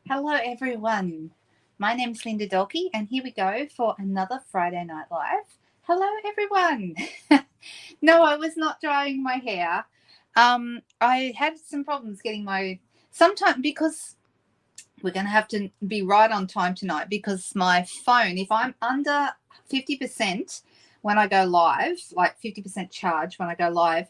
Hello everyone, my name's Linda Dolke and here we go for another Friday Night Live. Hello everyone. No, I was not drying my hair. I had some problems getting sometimes because we're going to have to be right on time tonight because my phone, if I'm under 50% when I go live, like 50% charge when I go live,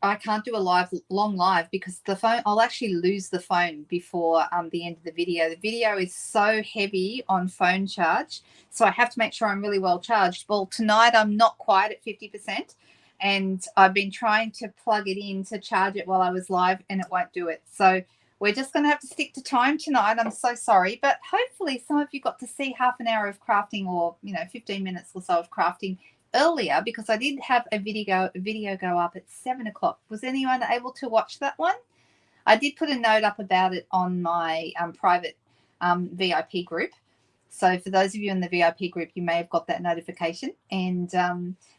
I can't do a long live because the phone, I'll actually lose the phone before the end of the video. The video is so heavy on phone charge, so I have to make sure I'm really well charged. Well, tonight I'm not quite at 50%, and I've been trying to plug it in to charge it while I was live, and it won't do it. So we're just going to have to stick to time tonight. I'm so sorry, but hopefully some of you got to see half an hour of crafting, or 15 minutes or so of crafting earlier, because I did have a video go up at 7 o'clock. Was anyone able to watch that one? I did put a note up about it on my private VIP group. So for those of you in the VIP group, you may have got that notification. And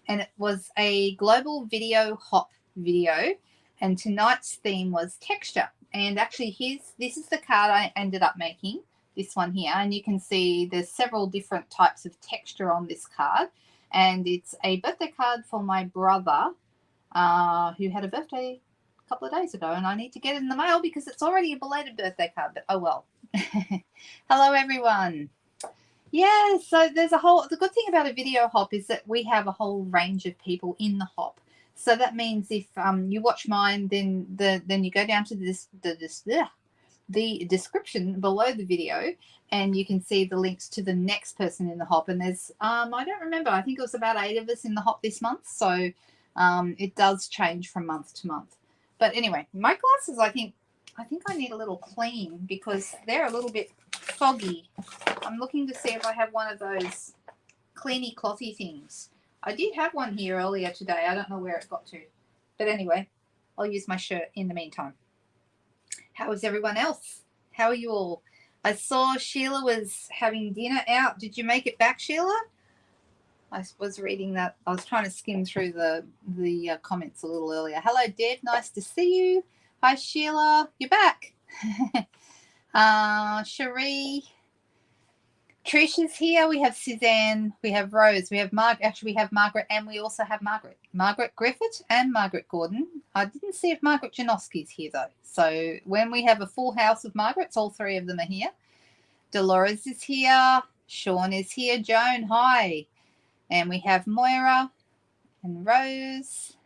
it was a global video hop video, and tonight's theme was texture. And actually, this is the card I ended up making, this one here, and you can see there's several different types of texture on this card. And it's a birthday card for my brother who had a birthday a couple of days ago, and I need to get it in the mail because it's already a belated birthday card, but oh well. Hello everyone. Yeah, so the good thing about a video hop is that we have a whole range of people in the hop. So that means if you watch mine, then you go down to the description below the video, and you can see the links to the next person in the hop. And there's I don't remember, I think it was about 8 of us in the hop this month, so it does change from month to month. But anyway, my glasses, I think I need a little clean because they're a little bit foggy. I'm looking to see if I have one of those cleany clothy things. I did have one here earlier today. I don't know where it got to, but anyway, I'll use my shirt in the meantime. How is everyone else? How are you all? I saw Sheila was having dinner out. Did you make it back, Sheila? I was reading that. I was trying to skim through the comments a little earlier. Hello, Deb. Nice to see you. Hi, Sheila. You're back. Cherie. Trish is here. We have Suzanne. We have Rose. We have Margaret. Actually, we have Margaret, and we also have Margaret. Margaret Griffith and Margaret Gordon. I didn't see if Margaret Janoski's here, though. So when we have a full house of Margarets, all three of them are here. Dolores is here. Sean is here. Joan, hi. And we have Moira and Rose.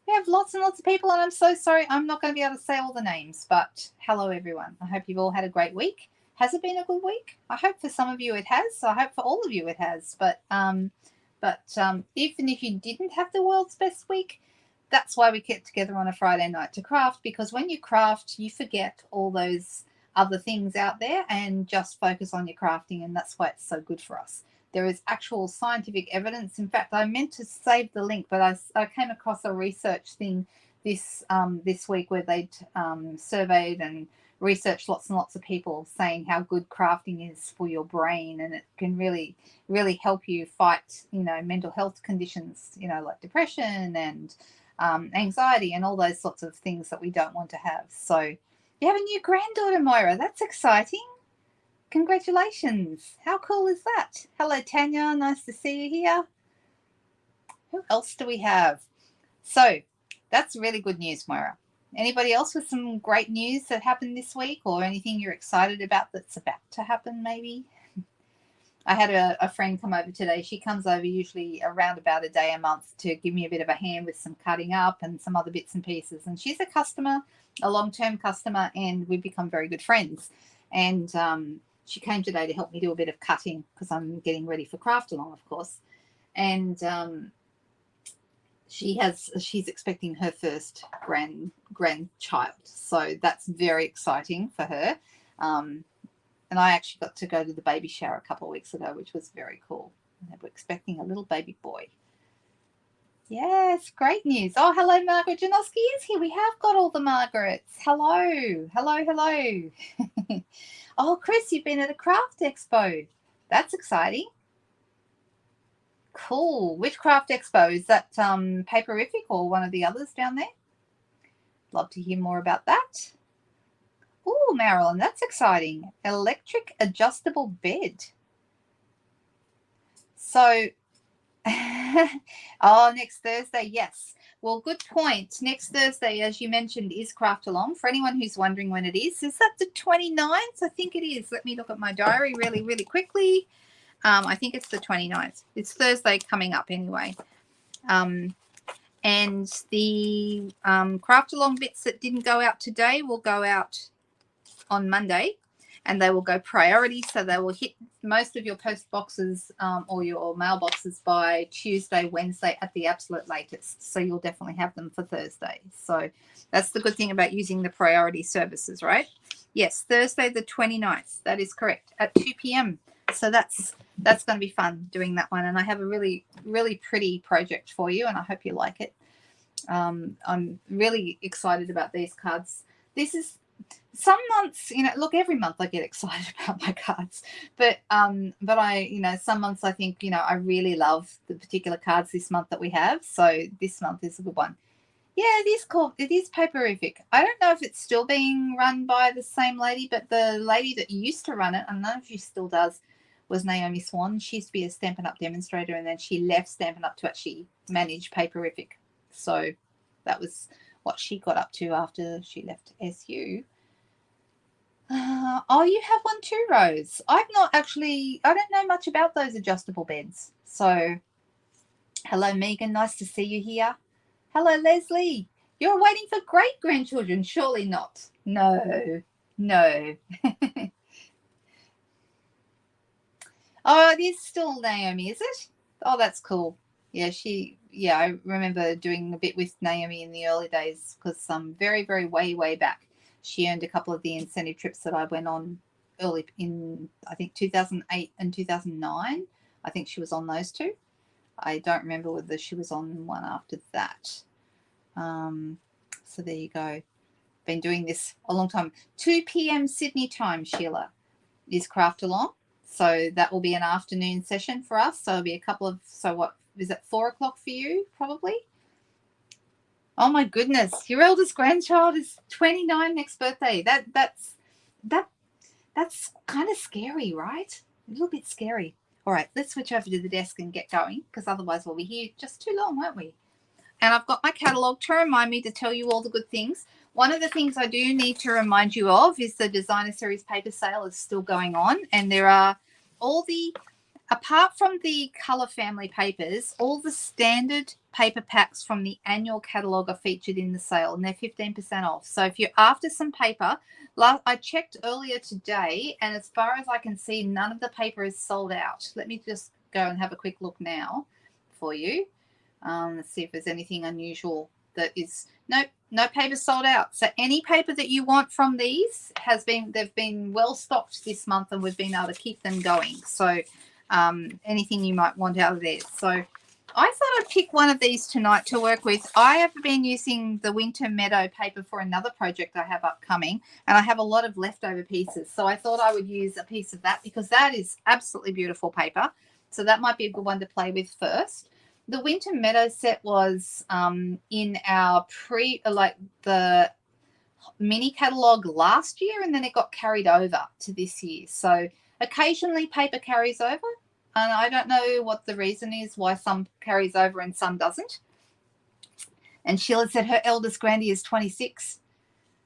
We have lots and lots of people, and I'm so sorry I'm not going to be able to say all the names, but hello, everyone. I hope you've all had a great week. Has it been a good week? I hope for some of you it has. I hope for all of you it has. But even if you didn't have the world's best week, that's why we get together on a Friday night to craft, because when you craft, you forget all those other things out there and just focus on your crafting, and that's why it's so good for us. There is actual scientific evidence. In fact, I meant to save the link, but I came across a research thing this week where they'd surveyed and researched lots and lots of people saying how good crafting is for your brain, and it can really, really help you fight, mental health conditions, like depression and anxiety and all those sorts of things that we don't want to have. So you have a new granddaughter, Moira. That's exciting. Congratulations. How cool is that? Hello, Tanya. Nice to see you here. Who else do we have? So that's really good news, Moira. Anybody else with some great news that happened this week, or anything you're excited about that's about to happen maybe? I had a friend come over today. She comes over usually around about a day a month to give me a bit of a hand with some cutting up and some other bits and pieces. And she's a customer, a long-term customer, and we've become very good friends. And she came today to help me do a bit of cutting because I'm getting ready for craft along, of course. And she's expecting her first grandchild, so that's very exciting for her. And I actually got to go to the baby shower a couple of weeks ago, which was very cool. We're expecting a little baby boy. Yes, great news. Oh, hello, Margaret Janoski is here. We have got all the Margarets. Hello. Oh, Chris, you've been at a craft expo. That's exciting. Cool. Which craft expo? Is that Paperific or one of the others down there? Love to hear more about that. Oh, cool, Marilyn. That's exciting. Electric adjustable bed. So, oh, next Thursday, yes. Well, good point. Next Thursday, as you mentioned, is Craft Along. For anyone who's wondering when it is that the 29th? I think it is. Let me look at my diary really, really quickly. I think it's the 29th. It's Thursday coming up anyway. And the Craft Along bits that didn't go out today will go out on Monday, and they will go priority, so they will hit most of your post boxes or your mailboxes by Tuesday, Wednesday at the absolute latest. So you'll definitely have them for Thursday. So that's the good thing about using the priority services, right? Yes, Thursday the 29th. That is correct, at 2 p.m. So that's going to be fun doing that one. And I have a really, really pretty project for you, and I hope you like it. I'm really excited about these cards. This is some months, look, every month I get excited about my cards, but I, some months I think, I really love the particular cards this month that we have. So this month is a good one. Yeah, it is Paperific. I don't know if it's still being run by the same lady, but the lady that used to run it, I don't know if she still does, was Naomi Swan. She used to be a Stampin' Up demonstrator, and then she left Stampin' Up to actually manage Paperific. So that was what she got up to after she left SU. Oh, you have one too, Rose. I don't know much about those adjustable beds. So, hello, Megan. Nice to see you here. Hello, Leslie. You're waiting for great-grandchildren. Surely not. No. Oh, it is still Naomi, is it? Oh, that's cool. Yeah, I remember doing a bit with Naomi in the early days because very, very way back, she earned a couple of the incentive trips that I went on early in, I think, 2008 and 2009. I think she was on those two. I don't remember whether she was on one after that. So there you go. Been doing this a long time. 2 p.m. Sydney time, Sheila, is Craft Along. So that will be an afternoon session for us. So it'll be a couple of, so what, is it 4 o'clock for you probably? Oh my goodness, your eldest grandchild is 29 next birthday. That's kind of scary, right? A little bit scary. All right, let's switch over to the desk and get going, because otherwise we'll be here just too long, won't we? And I've got my catalogue to remind me to tell you all the good things. One of the things I do need to remind you of is the Designer Series paper sale is still going on, and there are all the, apart from the colour family papers, all the standard paper packs from the annual catalogue are featured in the sale, and they're 15% off. So if you're after some paper, I checked earlier today, and as far as I can see, none of the paper is sold out. Let me just go and have a quick look now for you. Let's see if there's anything unusual that is. Nope, no paper sold out. So any paper that you want from these they've been well stocked this month, and we've been able to keep them going. So anything you might want out of there. So I thought I'd pick one of these tonight to work with. I have been using the Winter Meadow paper for another project I have upcoming, and I have a lot of leftover pieces. So I thought I would use a piece of that, because that is absolutely beautiful paper. So that might be a good one to play with first. The Winter Meadow set was in our the mini catalogue last year, and then it got carried over to this year. So occasionally paper carries over, and I don't know what the reason is why some carries over and some doesn't. And Sheila said her eldest Grandy is 26.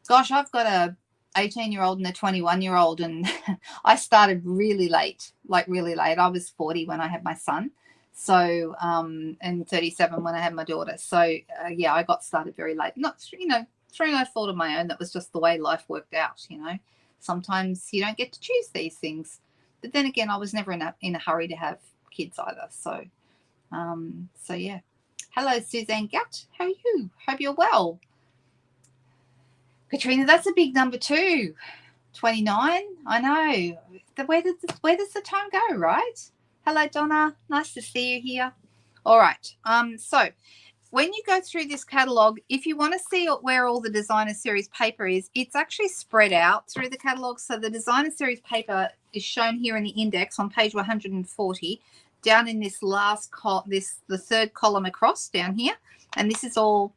Gosh, I've got a 18-year-old and a 21-year-old, and I started really late, like really late. I was 40 when I had my son. So, and 37 when I had my daughter. So, yeah, I got started very late. Not, through no fault of my own. That was just the way life worked out, Sometimes you don't get to choose these things. But then again, I was never in a hurry to have kids either. So, yeah. Hello, Suzanne Gatt. How are you? Hope you're well. Katrina, that's a big number too. 29. I know. Where does the time go, right? Hello, Donna. Nice to see you here. All right. So when you go through this catalogue, if you want to see where all the Designer Series paper is, it's actually spread out through the catalogue. So the Designer Series paper is shown here in the index on page 140, down in this last the third column across down here. And this is all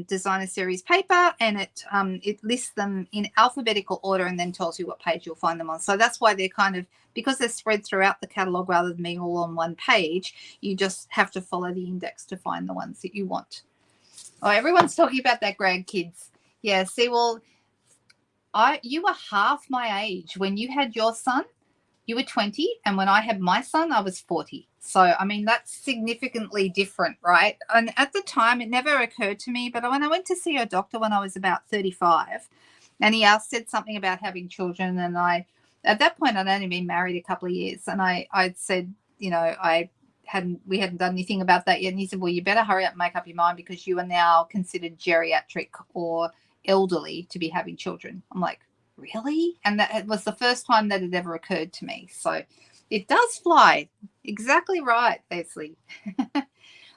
designer series paper, and it lists them in alphabetical order and then tells you what page you'll find them on. So that's why they're kind of, because they're spread throughout the catalogue rather than being all on one page, you just have to follow the index to find the ones that you want. Oh, everyone's talking about that, grandkids. Yeah, see, well, you were half my age when you had your son. You were 20, and when I had my son, I was 40. So, I mean, that's significantly different, right? And at the time, it never occurred to me, but when I went to see a doctor when I was about 35, and he said something about having children, and at that point, I'd only been married a couple of years, and I'd said, you know, we hadn't done anything about that yet, and he said, well, you better hurry up and make up your mind because you are now considered geriatric or elderly to be having children. I'm like, really? And that was the first time that had ever occurred to me. So it does fly. Exactly right, Leslie.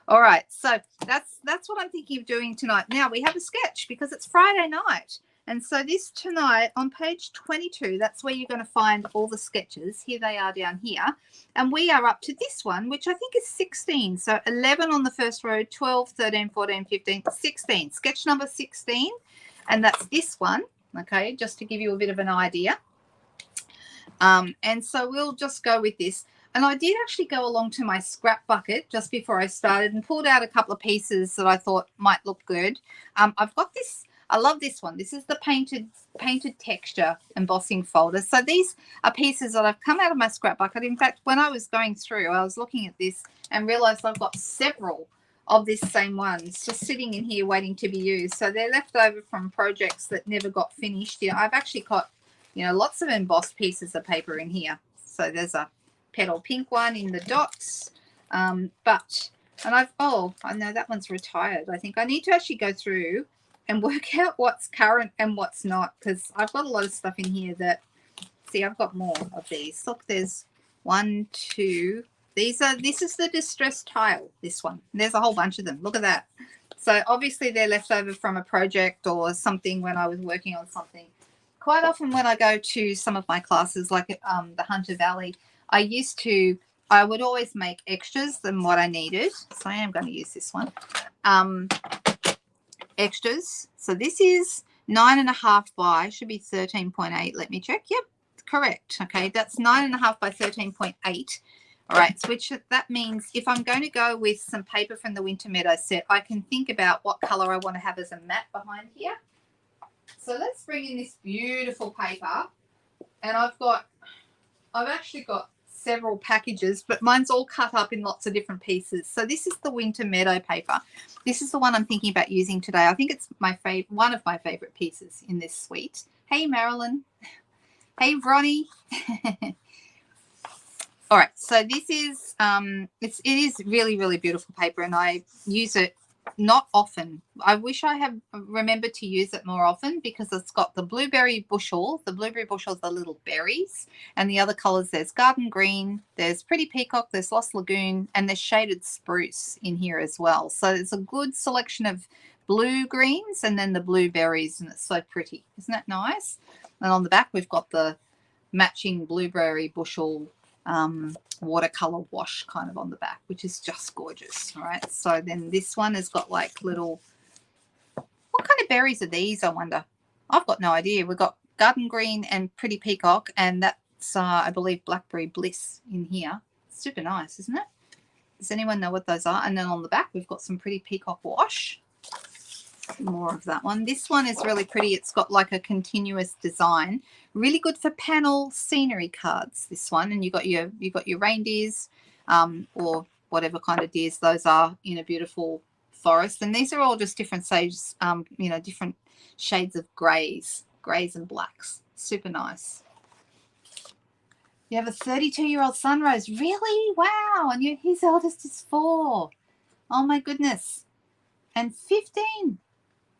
All right, so that's what I'm thinking of doing tonight. Now we have a sketch because it's Friday night. And so this tonight on page 22, that's where you're going to find all the sketches. Here they are down here. And we are up to this one, which I think is 16. So 11 on the first row, 12, 13, 14, 15, 16. Sketch number 16. And that's this one. Okay, just to give you a bit of an idea. And so we'll just go with this. And I did actually go along to my scrap bucket just before I started and pulled out a couple of pieces that I thought might look good. I've got this. I love this one. This is the painted texture embossing folder. So these are pieces that I've come out of my scrap bucket. In fact, when I was going through, I was looking at this and realized I've got several of this same ones just sitting in here waiting to be used. So they're left over from projects that never got finished. You know, I've actually got, you know, lots of embossed pieces of paper in here. So there's a petal pink one in the dots. I know that one's retired. I think I need to actually go through and work out what's current and what's not, because I've got a lot of stuff in here that, see, I've got more of these. Look, there's 1, 2, this is the distressed tile, this one. And there's a whole bunch of them. Look at that. So obviously they're left over from a project or something when I was working on something. Quite often when I go to some of my classes, like the Hunter Valley, I would always make extras than what I needed. So I am going to use this one. Extras. So this is 9.5 by, should be 13.8. Let me check. Yep, correct. Okay, that's 9.5 by 13.8. All right, so that means if I'm going to go with some paper from the Winter Meadow set, I can think about what color I want to have as a mat behind here. So let's bring in this beautiful paper, and I've actually got several packages, but mine's all cut up in lots of different pieces. So this is the Winter Meadow paper. This is the one I'm thinking about using today. I think it's one of my favorite pieces in this suite. Hey, Marilyn. Hey, Ronnie. All right, so this is it is really, really beautiful paper, and I use it not often. I wish I had remembered to use it more often because it's got the blueberry bushel. The blueberry bushels are little berries, and the other colors, there's garden green, there's pretty peacock, there's lost lagoon, and there's shaded spruce in here as well. So it's a good selection of blue greens and then the blueberries, and it's so pretty. Isn't that nice? And on the back we've got the matching blueberry bushel watercolor wash kind of on the back, which is just gorgeous. All right, so then this one has got like little, what kind of berries are these, I wonder? I've got no idea. We've got garden green and pretty peacock, and that's I believe blackberry bliss in here. Super nice, isn't it? Does anyone know what those are? And then on the back we've got some pretty peacock wash. More of that one. This one is really pretty. It's got like a continuous design, really good for panel scenery cards, this one. And you got your reindeers or whatever kind of deers those are in a beautiful forest. And these are all just different shades, different shades of grays and blacks. Super nice. You have a 32-year-old son, Rose. Really? Wow. And his eldest is 4. Oh my goodness. And 15.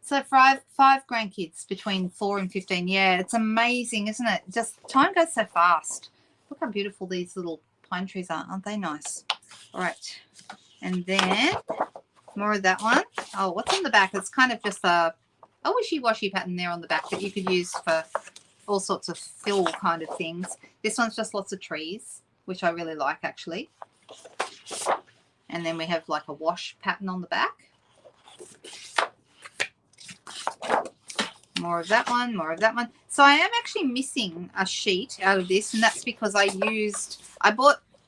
So five grandkids between 4 and 15. Yeah, it's amazing, isn't it? Just time goes so fast. Look how beautiful these little pine trees are. Aren't they nice? All right. And then more of that one. Oh, what's on the back? It's kind of just a wishy-washy pattern there on the back that you could use for all sorts of fill kind of things. This one's just lots of trees, which I really like actually. And then we have like a wash pattern on the back. more of that one, more of that one. So I am actually missing a sheet out of this, and that's because I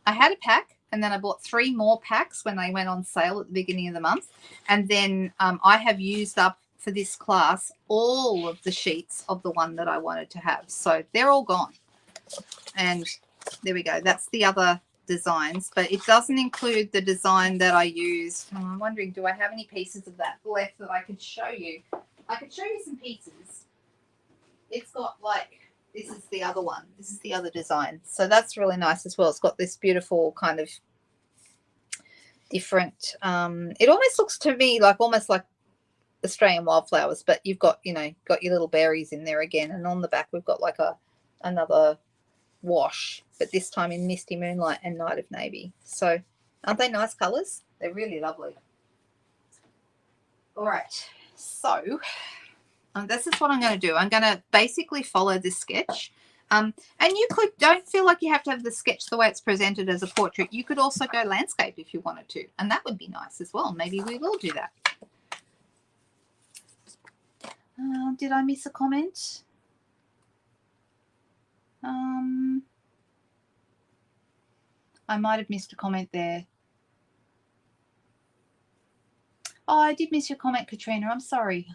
had a pack, and then I bought 3 more packs when they went on sale at the beginning of the month. And then I have used up for this class all of the sheets of the one that I wanted to have. So they're all gone. And there we go. That's the other designs, but it doesn't include the design that I used. I'm wondering, do I have any pieces of that left that I could show you? I could show you some pieces. It's got like, this is the other one. This is the other design. So that's really nice as well. It's got this beautiful kind of different, it almost looks to me like almost like Australian wildflowers, but you've got, you know, got your little berries in there again. And on the back, we've got like another wash, but this time in Misty Moonlight and Night of Navy. So aren't they nice colors? They're really lovely. All right. So this is what I'm going to do. I'm going to basically follow this sketch. And you don't feel like you have to have the sketch the way it's presented as a portrait. You could also go landscape if you wanted to, and that would be nice as well. Maybe we will do that. Did I miss a comment? I might have missed a comment there. Oh, I did miss your comment, Katrina. I'm sorry.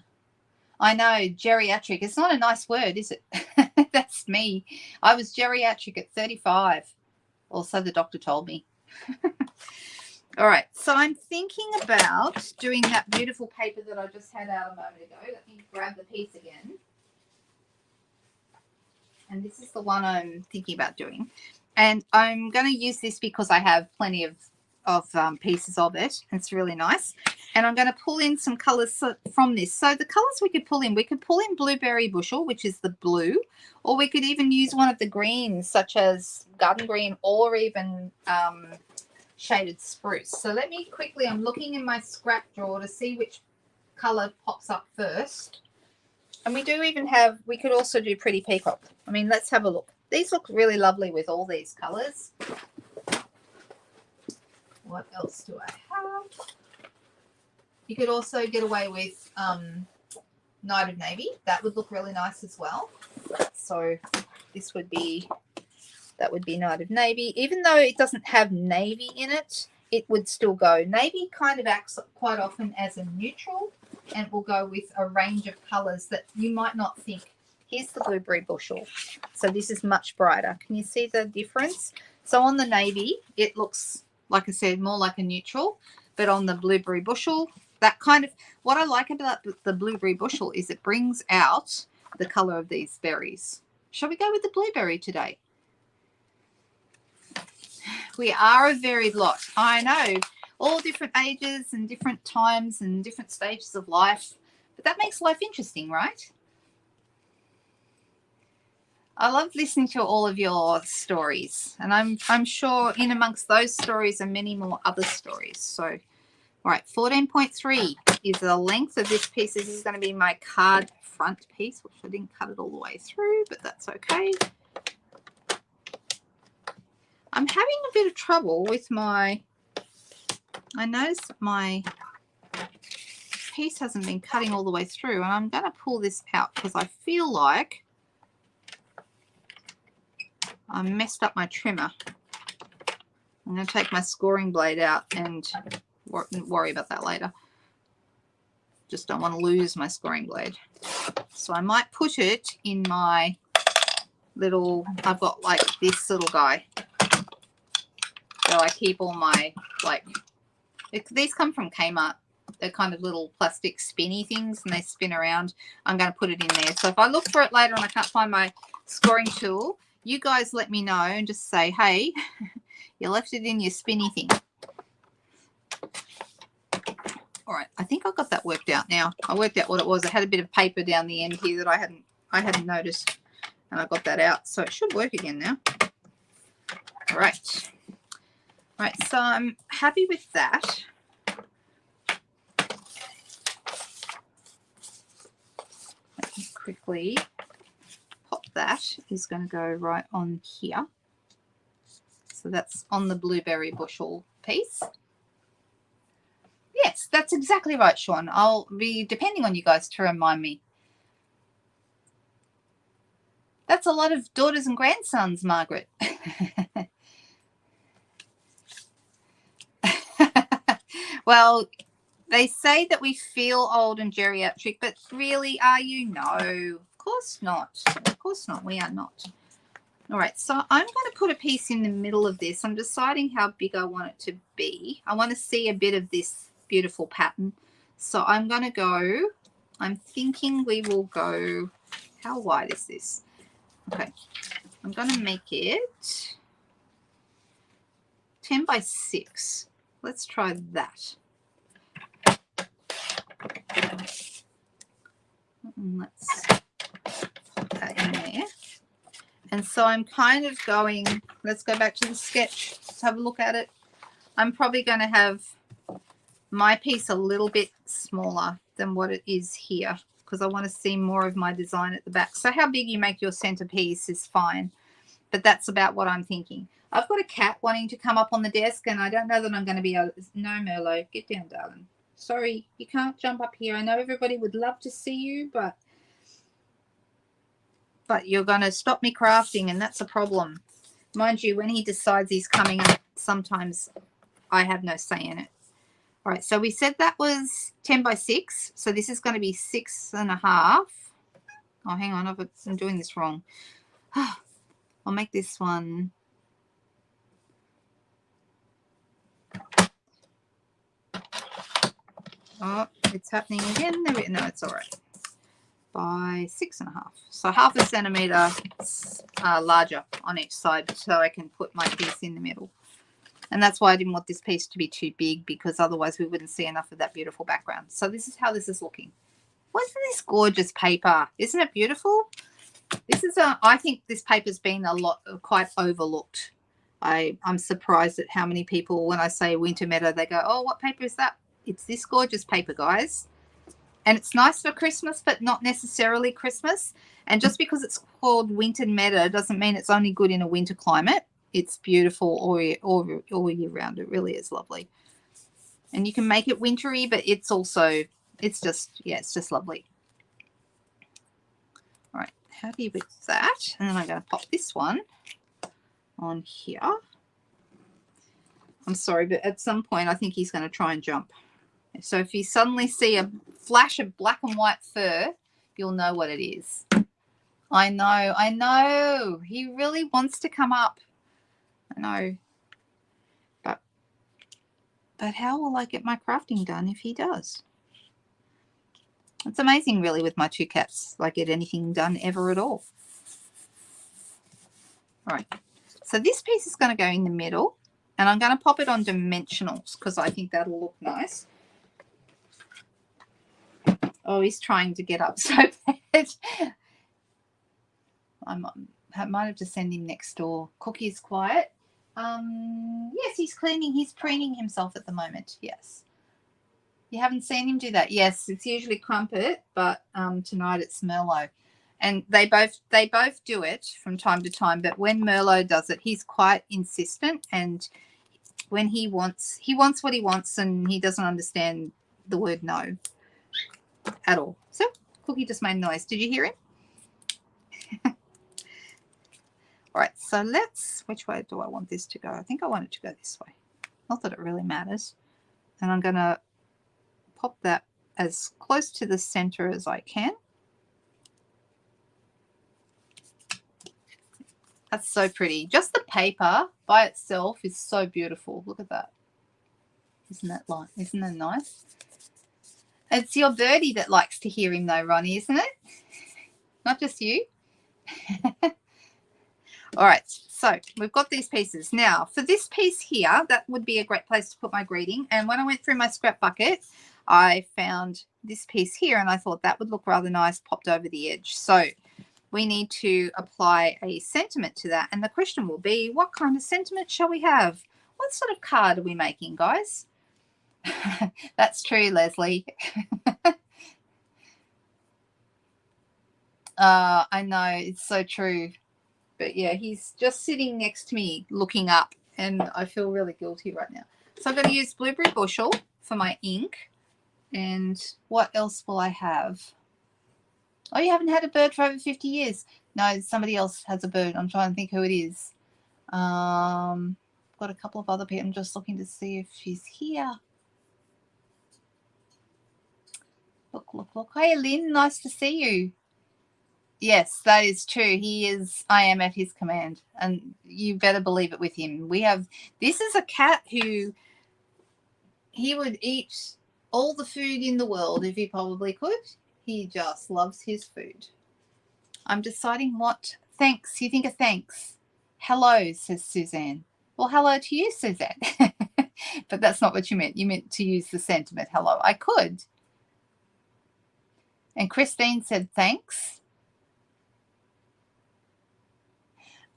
I know, geriatric. It's not a nice word, is it? That's me. I was geriatric at 35. Also, the doctor told me. All right, so I'm thinking about doing that beautiful paper that I just had out a moment ago. Let me grab the piece again. And this is the one I'm thinking about doing. And I'm going to use this because I have plenty of pieces of it. It's really nice. And I'm going to pull in some colors from this. So the colors we could pull in Blueberry Bushel, which is the blue, or we could even use one of the greens, such as Garden Green, or even Shaded Spruce. So let me quickly, I'm looking in my scrap drawer to see which color pops up first. And we could also do Pretty Peacock. I mean, let's have a look. These look really lovely with all these colors. What else do I have? You could also get away with Night of Navy. That would look really nice as well. So this would be, that would be Night of Navy. Even though it doesn't have navy in it, it would still go. Navy kind of acts quite often as a neutral, and will go with a range of colors that you might not think. Here's the Blueberry Bushel. So this is much brighter. Can you see the difference? So on the navy, it looks, like I said, more like a neutral, but on the Blueberry Bushel, that kind of, what I like about the Blueberry Bushel is it brings out the color of these berries. Shall we go with the blueberry today? We are a varied lot. I know, all different ages and different times and different stages of life, but that makes life interesting, right? I love listening to all of your stories, and I'm sure in amongst those stories are many more other stories. So, all right, 14.3 is the length of this piece. This is going to be my card front piece, which I didn't cut it all the way through, but that's okay. I'm having a bit of trouble with I noticed my piece hasn't been cutting all the way through, and I'm going to pull this out because I feel like I messed up my trimmer. I'm going to take my scoring blade out and worry about that later. Just don't want to lose my scoring blade. So I might put it in my little, I've got like this little guy. So I keep all my, like, these come from Kmart. They're kind of little plastic spinny things, and they spin around. I'm going to put it in there. So if I look for it later and I can't find my scoring tool, you guys let me know and just say, hey, you left it in your spinny thing. All right, I think I've got that worked out now. I worked out what it was. I had a bit of paper down the end here that I hadn't noticed, and I got that out. So it should work again now. All right. All right, so I'm happy with that. Let me quickly pop that. Is going to go right on here. So that's on the Blueberry Bushel piece. Yes, that's exactly right, Sean. I'll be depending on you guys to remind me. That's a lot of daughters and grandsons, Margaret. Well, they say that we feel old and geriatric, but really, are you? No, of course not. Of course not. We are not. All right, so I'm going to put a piece in the middle of this. I'm deciding how big I want it to be. I want to see a bit of this beautiful pattern. So I'm going to go, I'm thinking we will go, how wide is this? Okay, I'm going to make it 10 by 6. Let's try that. Let's put that in there. And so I'm kind of going, let's go back to the sketch. Let's have a look at it. I'm probably going to have my piece a little bit smaller than what it is here because I want to see more of my design at the back. So how big you make your centerpiece is fine, but that's about what I'm thinking. I've got a cat wanting to come up on the desk, and I don't know that I'm going to be able to. No, Merlot, get down, darling. Sorry, you can't jump up here. I know everybody would love to see you, but you're going to stop me crafting, and that's a problem. Mind you, when he decides he's coming up, sometimes I have no say in it. All right, so we said that was 10 by 6. So this is going to be 6.5. Oh, hang on, I'm doing this wrong. I'll make this one. Oh, it's happening again. No, it's all right. By 6.5. So half a centimetre larger on each side so I can put my piece in the middle. And that's why I didn't want this piece to be too big, because otherwise we wouldn't see enough of that beautiful background. So this is how this is looking. Wasn't this gorgeous paper? Isn't it beautiful? This is I think this paper's been quite overlooked. I'm surprised at how many people, when I say winter meadow, they go, oh, what paper is that? It's this gorgeous paper, guys. And it's nice for Christmas, but not necessarily Christmas. And just because it's called winter meadow doesn't mean it's only good in a winter climate. It's beautiful all year round. It really is lovely. And you can make it wintry, but it's just lovely. All right, happy with that. And then I'm going to pop this one on here. I'm sorry, but at some point I think he's going to try and jump. So if you suddenly see a flash of black and white fur, you'll know what it is. I know. He really wants to come up. I know. But how will I get my crafting done if he does? It's amazing, really, with my two cats. I get anything done ever at all. All right. So this piece is going to go in the middle, and I'm going to pop it on dimensionals because I think that'll look nice. Oh, he's trying to get up so bad. I might have to send him next door. Cookie's quiet. Yes, he's preening himself at the moment. Yes. You haven't seen him do that? Yes, it's usually Crumpet, but tonight it's Merlot. And they both do it from time to time, but when Merlot does it, he's quite insistent, and when he wants what he wants, and he doesn't understand the word no at all. So Cookie just made noise. Did you hear him? All right, so which way do I want this to go? I think I want it to go this way. Not that it really matters. And I'm going to pop that as close to the center as I can. That's so pretty. Just the paper by itself is so beautiful. Look at that. Isn't that nice? It's your birdie that likes to hear him though, Ronnie, isn't it? Not just you. All right, so we've got these pieces. Now, for this piece here, that would be a great place to put my greeting. And when I went through my scrap bucket, I found this piece here, and I thought that would look rather nice popped over the edge. So we need to apply a sentiment to that. And the question will be, what kind of sentiment shall we have? What sort of card are we making, guys? That's true, Leslie. I know, it's so true. But yeah, he's just sitting next to me looking up, and I feel really guilty right now. So I'm going to use Blueberry Bushel for my ink. And what else will I have? Oh, you haven't had a bird for over 50 years. No, somebody else has a bird. I'm trying to think who it is. Got a couple of other people. I'm just looking to see if she's here. Look, look, look. Hey, Lynn, nice to see you. Yes, that is true. He is, I am at his command, and you better believe it with him. This is a cat who, he would eat all the food in the world if he probably could. He just loves his food. I'm deciding what thanks. You think of thanks. Hello, says Suzanne. Well, hello to you, Suzanne. But that's not what you meant. You meant to use the sentiment hello. I could. And Christine said thanks.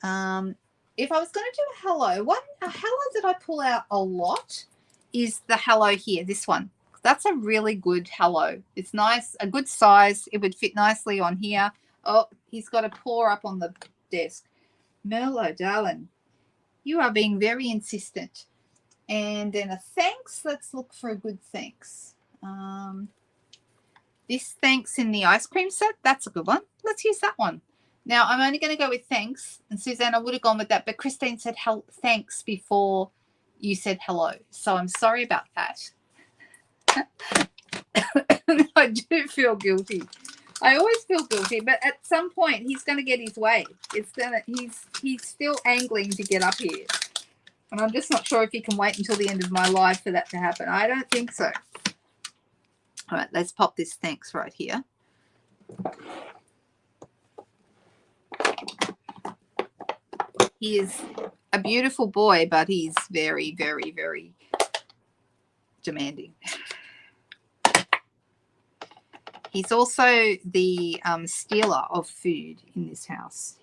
If I was going to do a hello, a hello that I pull out a lot is the hello here, this one. That's a really good hello. It's nice, a good size. It would fit nicely on here. Oh, he's got a paw up on the desk. Merlot, darling, you are being very insistent. And then a thanks. Let's look for a good thanks. This thanks in the ice cream set, that's a good one. Let's use that one. Now, I'm only going to go with thanks. And Suzanne, I would have gone with that, but Christine said thanks before you said hello. So I'm sorry about that. I do feel guilty. I always feel guilty, but at some point he's going to get his way. He's still angling to get up here. And I'm just not sure if he can wait until the end of my life for that to happen. I don't think so. All right, let's pop this thanks right here. He is a beautiful boy, but he's very, very, very demanding. He's also the stealer of food in this house.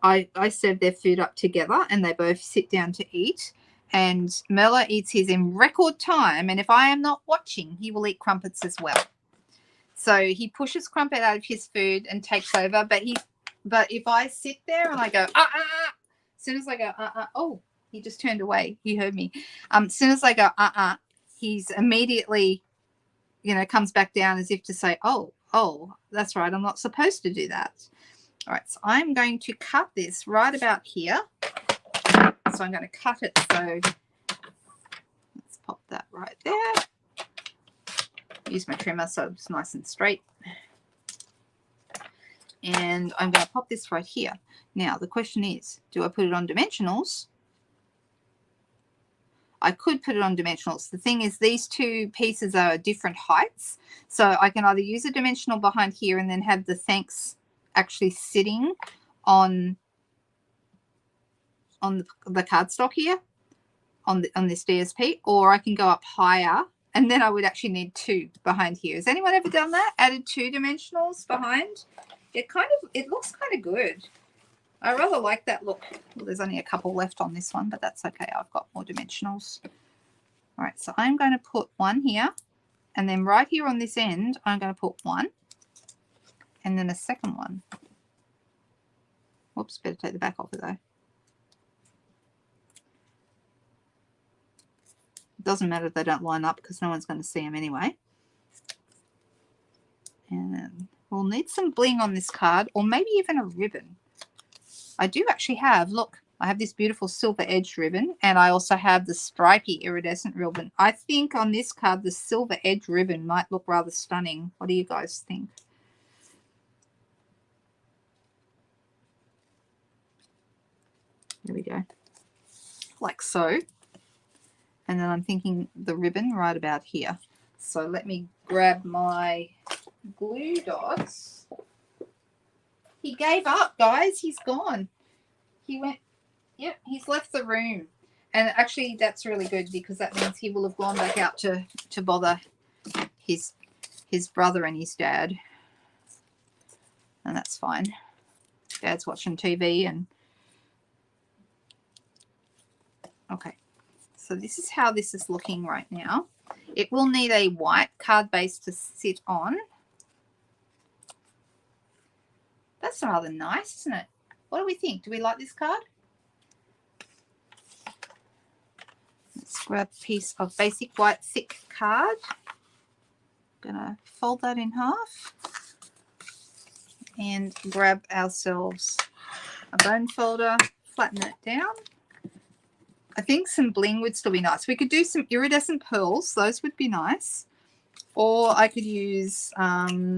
I serve their food up together, and they both sit down to eat. And Merla eats his in record time, and if I am not watching, he will eat crumpets as well. So he pushes Crumpet out of his food and takes over. But if I sit there and I go, as soon as I go, oh, he just turned away. He heard me. As soon as I go, he's immediately, comes back down as if to say, oh, that's right. I'm not supposed to do that. All right. So I'm going to cut this right about here. So I'm going to cut it. So let's pop that right there. Use my trimmer so it's nice and straight. And I'm going to pop this right here. Now, the question is, do I put it on dimensionals? I could put it on dimensionals. The thing is, these two pieces are different heights. So I can either use a dimensional behind here and then have the thanks actually sitting on the cardstock here, on this DSP, or I can go up higher, and then I would actually need two behind here. Has anyone ever done that? Added two dimensionals behind? It looks kind of good. I rather like that look. Well, there's only a couple left on this one, but that's okay. I've got more dimensionals. All right, so I'm going to put one here, and then right here on this end, I'm going to put one, and then a second one. Whoops, better take the back off it though. It doesn't matter if they don't line up because no one's going to see them anyway. And then we'll need some bling on this card, or maybe even a ribbon. I do actually have, look, I have this beautiful silver edge ribbon, and I also have the stripy iridescent ribbon. I think on this card, the silver edge ribbon might look rather stunning. What do you guys think? There we go. Like so. And then I'm thinking the ribbon right about here. So let me grab my glue dots. He gave up, guys. He's gone. He went, yep, he's left the room. And actually that's really good because that means he will have gone back out to bother his brother and his dad. And that's fine. Dad's watching TV and okay. So this is how this is looking right now. It will need a white card base to sit on. That's rather nice, isn't it? What do we think? Do we like this card? Let's grab a piece of basic white thick card. I'm going to fold that in half. and grab ourselves a bone folder, flatten it down. I think some bling would still be nice. We could do some iridescent pearls. Those would be nice. Or I could use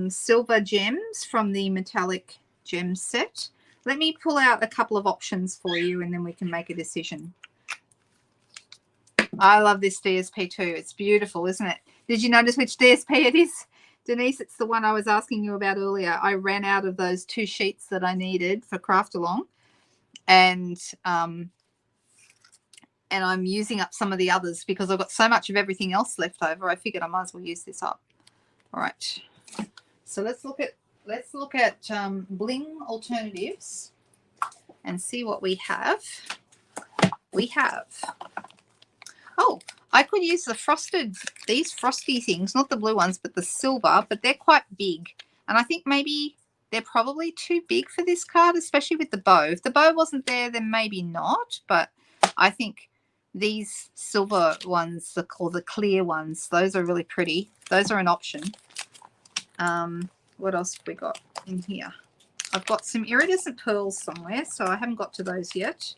silver gems from the metallic gem set. Let me pull out a couple of options for you and then we can make a decision. I love this DSP too. It's beautiful, isn't it? Did you notice which DSP it is? Denise, it's the one I was asking you about earlier. I ran out of those 2 sheets that I needed for Craft Along. And I'm using up some of the others because I've got so much of everything else left over. I figured I might as well use this up. All right. So let's look at bling alternatives and see what we have. We have, oh, I could use these frosty things, not the blue ones, but the silver, but they're quite big. And I think maybe they're probably too big for this card, especially with the bow. If the bow wasn't there, then maybe not. But I think these silver ones, or the clear ones, those are really pretty. Those are an option. What else have we got in here? I've got some iridescent pearls somewhere, so I haven't got to those yet.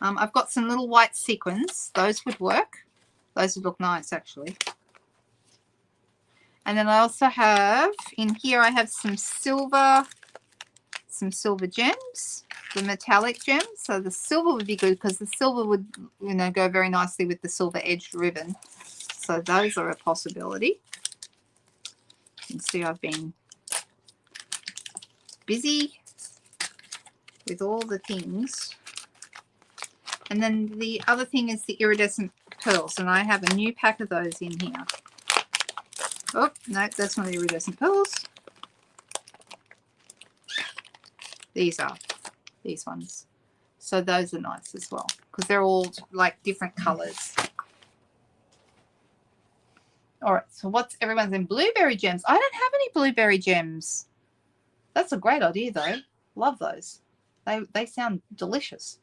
I've got some little white sequins. Those would work. Those would look nice, actually. And then I also have, in here, I have some silver gems, the metallic gems. So the silver would be good because the silver would, go very nicely with the silver edged ribbon. So those are a possibility. You can see I've been busy with all the things. And then the other thing is the iridescent pearls, and I have a new pack of those in here. Oh, no, that's not iridescent pearls. These are these ones. So those are nice as well because they're all like different colors. All right, so what's everyone's in? Blueberry gems. I don't have any blueberry gems. That's a great idea though. Love those. They sound delicious.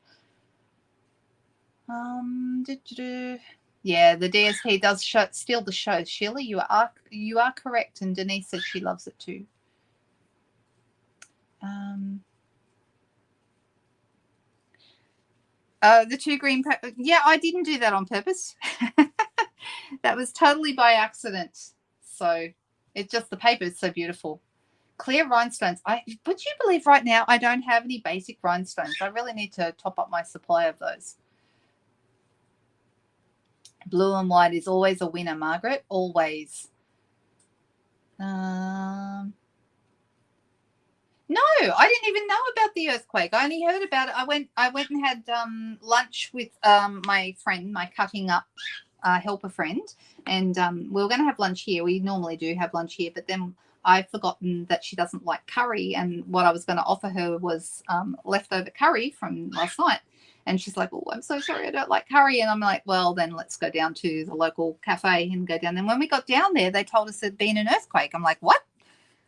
Yeah, the DSP does steal the show. Sheila, you are correct, and Denise said she loves it too. The 2 green, yeah, I didn't do that on purpose. That was totally by accident. So it's just the paper is so beautiful. Clear rhinestones. Would you believe right now I don't have any basic rhinestones? I really need to top up my supply of those. Blue and white is always a winner, Margaret. Always. No, I didn't even know about the earthquake. I only heard about it. I went and had lunch with my friend, my cutting up helper friend, and we were going to have lunch here. We normally do have lunch here, but then I've forgotten that she doesn't like curry, and what I was going to offer her was leftover curry from last night. And she's like, oh, I'm so sorry, I don't like curry. And I'm like, well, then let's go down to the local cafe and go down. And when we got down there, they told us there'd been an earthquake. I'm like, what?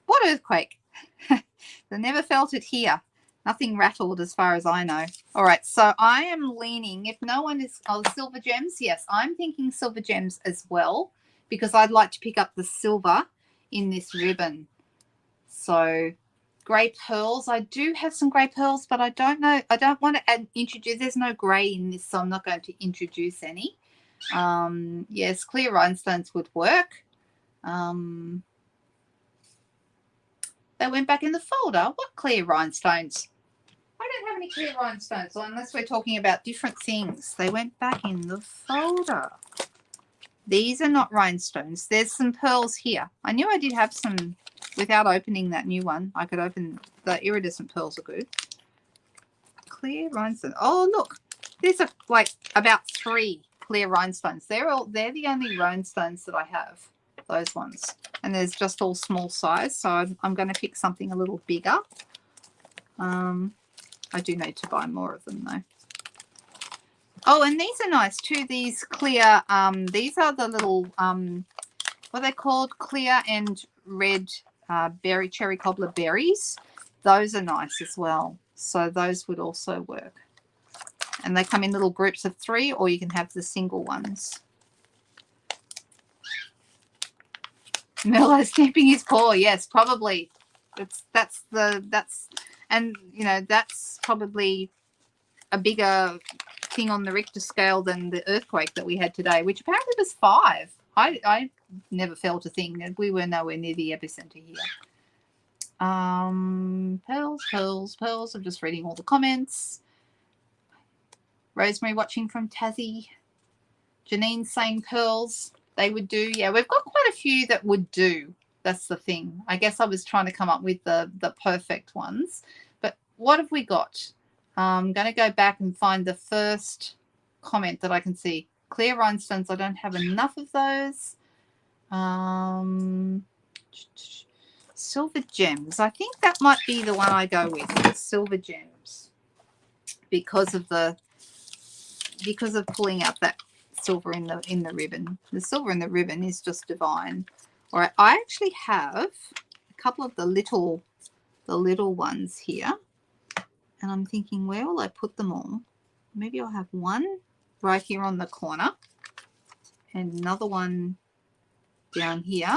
What earthquake? They never felt it here. Nothing rattled as far as I know. All right, so I am leaning, if no one is, silver gems, yes, I'm thinking silver gems as well because I'd like to pick up the silver in this ribbon. So grey pearls, I do have some grey pearls, but I don't know, I don't want to introduce, there's no grey in this, so I'm not going to introduce any. Yes, clear rhinestones would work. They went back in the folder. What clear rhinestones? I don't have any clear rhinestones unless we're talking about different things. They went back in the folder. These are not rhinestones. There's some pearls here. I knew I did have some without opening that new one. I could open the iridescent pearls are good. Clear rhinestones. Oh, look. There's like about 3 clear rhinestones. They're the only rhinestones that I have. Those ones. And there's just all small size. So I'm going to pick something a little bigger. I do need to buy more of them though. Oh, and these are nice too. These clear, these are the little, what are they called? Clear and red cherry cobbler berries. Those are nice as well. So those would also work. And they come in little groups of 3, or you can have the single ones. Milo stamping his paw. Yes, probably. That's and you know, that's probably a bigger thing on the Richter scale than the earthquake that we had today, which apparently was 5. I never felt a thing, and we were nowhere near the epicenter here. Pearls. I'm just reading all the comments. Rosemary watching from Tassie. Janine saying pearls. They would do. Yeah, we've got quite a few that would do. That's the thing. I guess I was trying to come up with the perfect ones. But what have we got? I'm going to go back and find the first comment that I can see. Clear rhinestones. I don't have enough of those. Silver gems. I think that might be the one I go with. Silver gems. Because of pulling out that silver in the ribbon. The silver in the ribbon is just divine. All right, I actually have a couple of the little ones here, and I'm thinking, where will I put them all? Maybe I'll have one right here on the corner and another one down here.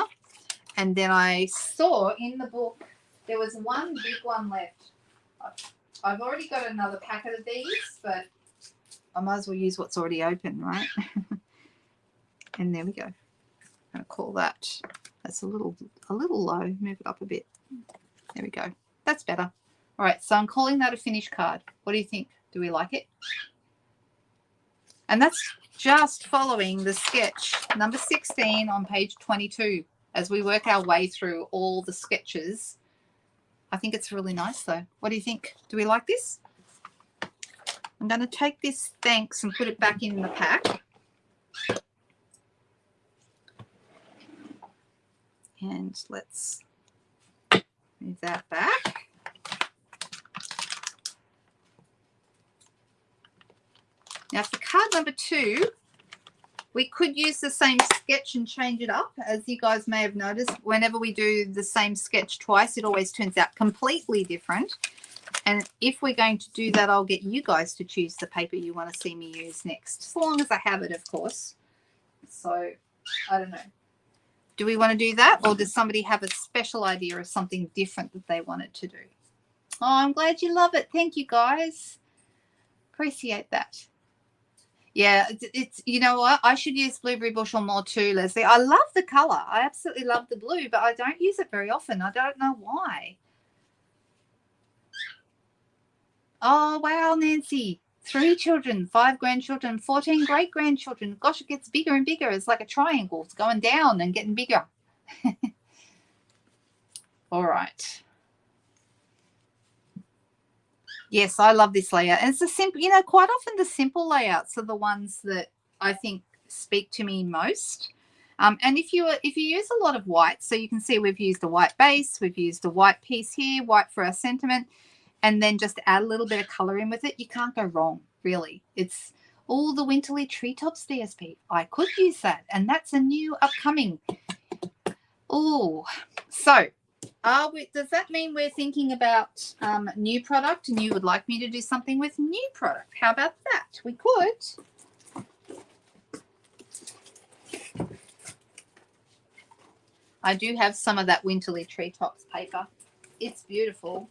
And then I saw in the book there was one big one left. I've already got another packet of these, but I might as well use what's already open, right? And there we go. I'm going to call that. That's a little low. Move it up a bit. There we go. That's better. All right, so I'm calling that a finished card. What do you think? Do we like it? And that's just following the sketch number 16 on page 22 as we work our way through all the sketches. I think it's really nice, though. What do you think? Do we like this? I'm going to take this thanks and put it back in the pack. And let's move that back. Now for card number 2, we could use the same sketch and change it up. As you guys may have noticed, whenever we do the same sketch twice, it always turns out completely different. And if we're going to do that, I'll get you guys to choose the paper you want to see me use next, as long as I have it, of course. So, I don't know. Do we want to do that, or does somebody have a special idea of something different that they wanted to do? Oh, I'm glad you love it. Thank you, guys. Appreciate that. Yeah, it's you know what? I should use blueberry bushel more too, Leslie. I love the color. I absolutely love the blue, but I don't use it very often. I don't know why. Oh, wow, Nancy. 3 children, 5 grandchildren, 14 great-grandchildren. Gosh, it gets bigger and bigger. It's like a triangle. It's going down and getting bigger. All right. Yes, I love this layout. And it's a simple, you know, quite often the simple layouts are the ones that I think speak to me most. And if you use a lot of white, so you can see we've used a white base, we've used a white piece here, white for our sentiment, and then just add a little bit of color in with it, you can't go wrong, really. It's all the winterly treetops DSP. I could use that, and that's a new upcoming. Oh, so does that mean we're thinking about new product, and you would like me to do something with new product? How about that? We could. I do have some of that winterly treetops paper. It's beautiful.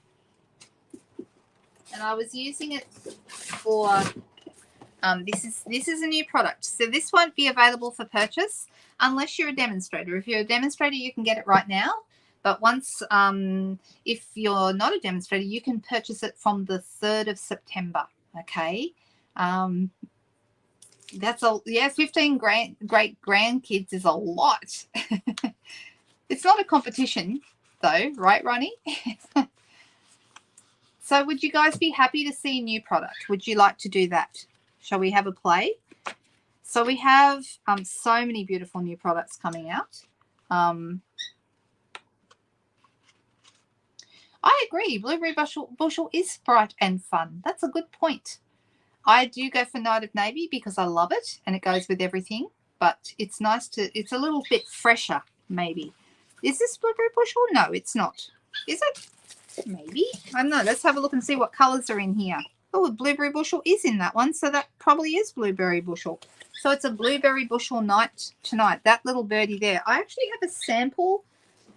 And I was using it for this is a new product. So this won't be available for purchase unless you're a demonstrator. If you're a demonstrator, you can get it right now. But once, if you're not a demonstrator, you can purchase it from the 3rd of September. Okay. That's 15 great grandkids is a lot. It's not a competition though, right, Ronnie? So would you guys be happy to see a new product? Would you like to do that? Shall we have a play? So we have so many beautiful new products coming out. I agree. Blueberry bushel is bright and fun. That's a good point. I do go for Night of Navy because I love it and it goes with everything. But it's nice to, it's a little bit fresher, maybe. Is this blueberry bushel? No, it's not. Is it? Maybe. I don't know. Let's have a look and see what colours are in here. Oh, a blueberry bushel is in that one, so that probably is blueberry bushel. So it's a blueberry bushel night tonight. That little birdie there. I actually have a sample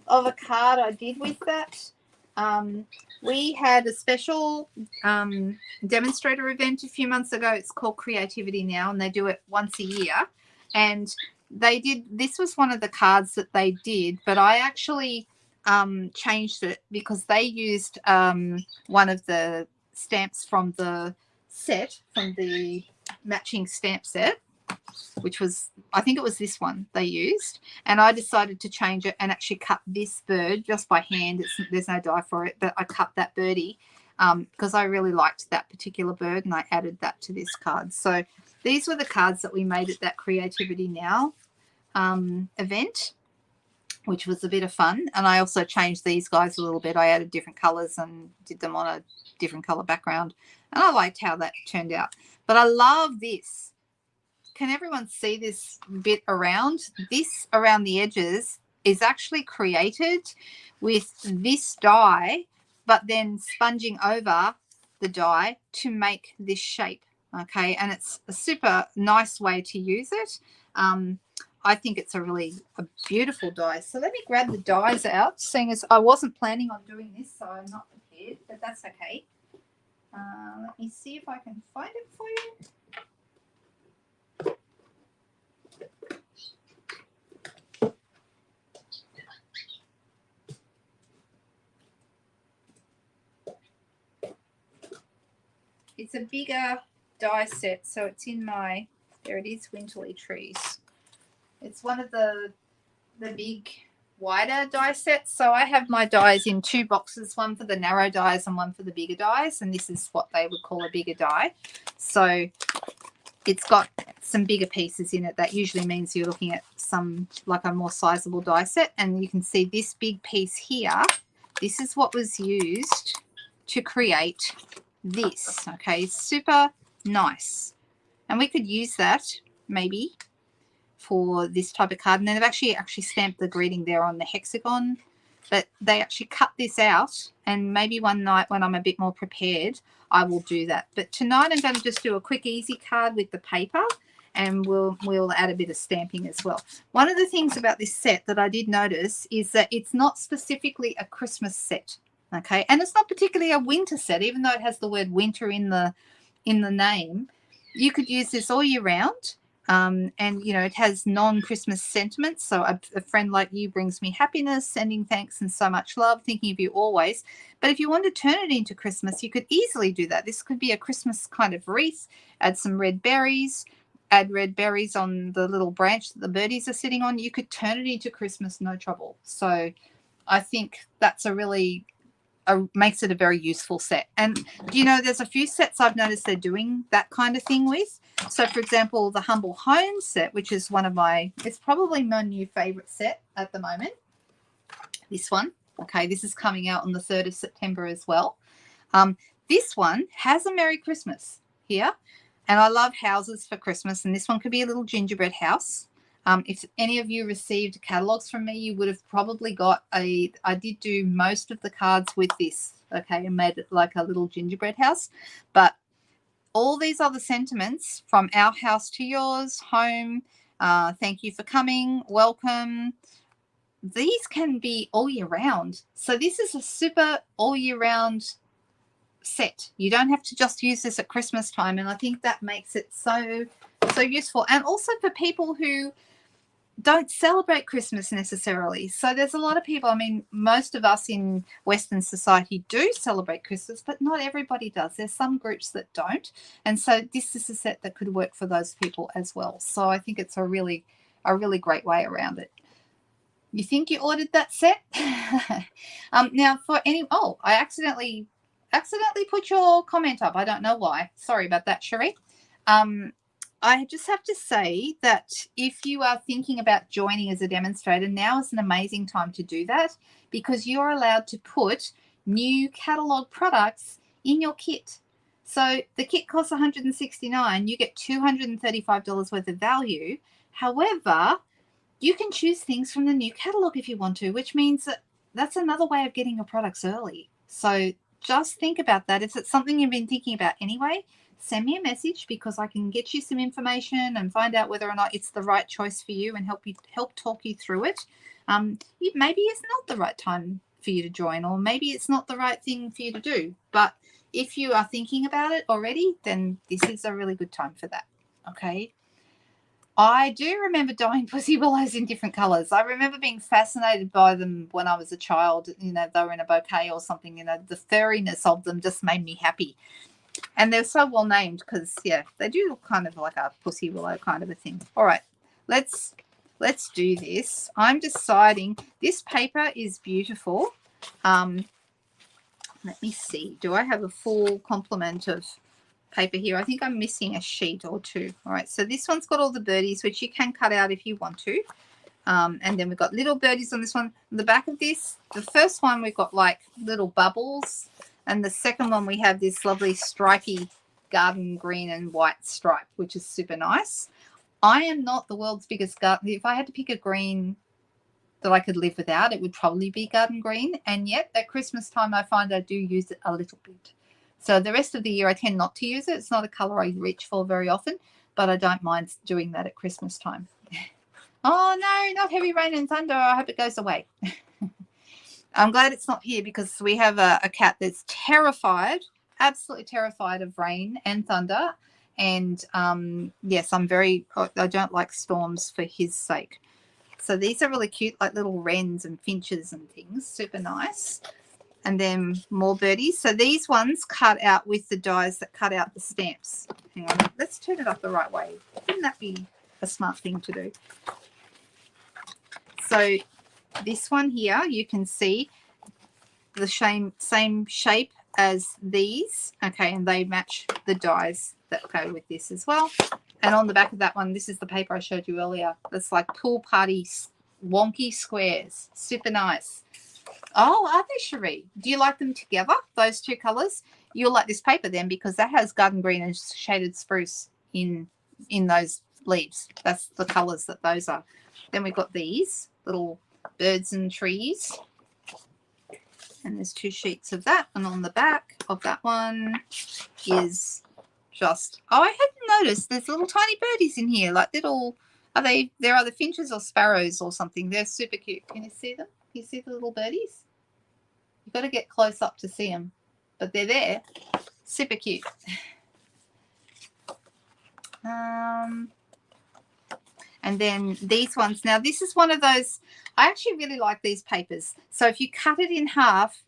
of a card I did with that. We had a special demonstrator event a few months ago. It's called Creativity Now, and they do it once a year. And they did, this was one of the cards that they did, but I actually changed it because they used one of the stamps from the set, from the matching stamp set, which was, I think it was this one they used, and I decided to change it and actually cut this bird just by hand. There's no die for it, but I cut that birdie because I really liked that particular bird, and I added that to this card. So these were the cards that we made at that Creativity Now event, which was a bit of fun. And I also changed these guys a little bit. I added different colors and did them on a different color background, and I liked how that turned out. But I love this. Can everyone see this bit around? This around the edges is actually created with this die, but then sponging over the die to make this shape. Okay, and it's a super nice way to use it. I think it's a beautiful die. So let me grab the dies out, seeing as I wasn't planning on doing this, so I'm not prepared, but that's okay. Let me see if I can find it for you. It's a bigger die set, so it's in my, there it is, Winterly Trees. It's one of the big, wider die sets. So I have my dies in two boxes, one for the narrow dies and one for the bigger dies, and this is what they would call a bigger die. So it's got some bigger pieces in it. That usually means you're looking at some, like a more sizable die set, and you can see this big piece here. This is what was used to create this. Okay, super nice, and we could use that maybe for this type of card. And then they've actually stamped the greeting there on the hexagon, but they actually cut this out, and maybe one night when I'm a bit more prepared I will do that. But tonight I'm going to just do a quick easy card with the paper, and we'll add a bit of stamping as well. One of the things about this set that I did notice is that it's not specifically a Christmas set. Okay, and it's not particularly a winter set, even though it has the word winter in the name. You could use this all year round, and you know, it has non-Christmas sentiments. So a friend like you brings me happiness, sending thanks and so much love, thinking of you always. But if you want to turn it into Christmas, you could easily do that. This could be a Christmas kind of wreath. Add some red berries. Add red berries on the little branch that the birdies are sitting on. You could turn it into Christmas, no trouble. So I think that's makes it a very useful set. And you know, there's a few sets I've noticed they're doing that kind of thing with. So for example, the Humble Home set, which is one of it's probably my new favorite set at the moment, this one. Okay, this is coming out on the 3rd of September as well. This one has a Merry Christmas here, and I love houses for Christmas, and this one could be a little gingerbread house. If any of you received catalogs from me, you would have probably got I did do most of the cards with this, okay, and made it like a little gingerbread house. But all these other sentiments, from our house to yours, home, thank you for coming, welcome, these can be all year round. So this is a super all year round set. You don't have to just use this at Christmas time, and I think that makes it so useful. And also for people who don't celebrate Christmas necessarily. So there's a lot of people, I mean, most of us in Western society do celebrate Christmas, but not everybody does. There's some groups that don't. And so this is a set that could work for those people as well. So I think it's a really great way around it. You think you ordered that set? Now for any, I accidentally put your comment up. I don't know why. Sorry about that, Cherie. I just have to say that if you are thinking about joining as a demonstrator, now is an amazing time to do that, because you're allowed to put new catalog products in your kit. So the kit costs $169. You get $235 worth of value. However, you can choose things from the new catalog if you want to, which means that that's another way of getting your products early. So just think about that. If it's something you've been thinking about anyway, send me a message because I can get you some information and find out whether or not it's the right choice for you and help talk you through it. Maybe it's not the right time for you to join, or maybe it's not the right thing for you to do. But if you are thinking about it already, then this is a really good time for that. Okay. I do remember dyeing pussy willows in different colours. I remember being fascinated by them when I was a child. You know, they were in a bouquet or something. You know, the furriness of them just made me happy. And they're so well named because, yeah, they do look kind of like a pussy willow kind of a thing. All right, let's do this. I'm deciding. This paper is beautiful. Let me see. Do I have a full complement of paper here? I think I'm missing a sheet or two. All right, so this one's got all the birdies, which you can cut out if you want to. And then we've got little birdies on this one. On the back of this, the first one we've got like little bubbles, and the second one we have this lovely stripy garden green and white stripe, which is super nice. I am not the world's biggest garden. If I had to pick a green that I could live without, it would probably be garden green. And yet at Christmas time, I find I do use it a little bit. So the rest of the year, I tend not to use it. It's not a color I reach for very often, but I don't mind doing that at Christmas time. Oh, no, not heavy rain and thunder. I hope it goes away. I'm glad it's not here because we have a cat that's terrified, absolutely terrified of rain and thunder. And, yes, I don't like storms for his sake. So these are really cute, like little wrens and finches and things. Super nice. And then more birdies. So these ones cut out with the dies that cut out the stamps. Hang on, let's turn it up the right way. Wouldn't that be a smart thing to do? So this one here, you can see the same shape as these. Okay, and they match the dies that go with this as well. And on the back of that one, this is the paper I showed you earlier. That's like pool party wonky squares. Super nice. Oh, are they, Cherie? Do you like them together, those two colours? You'll like this paper then because that has garden green and shaded spruce in those leaves. That's the colours that those are. Then we've got these little birds and trees. And there's two sheets of that. And on the back of that one is just, oh, I hadn't noticed there's little tiny birdies in here, like little, they're either finches or sparrows or something. They're super cute. Can you see them? Can you see the little birdies? You've got to get close up to see them, but they're there. Super cute. And then these ones. Now, this is one of those, I actually really like these papers. So if you cut it in half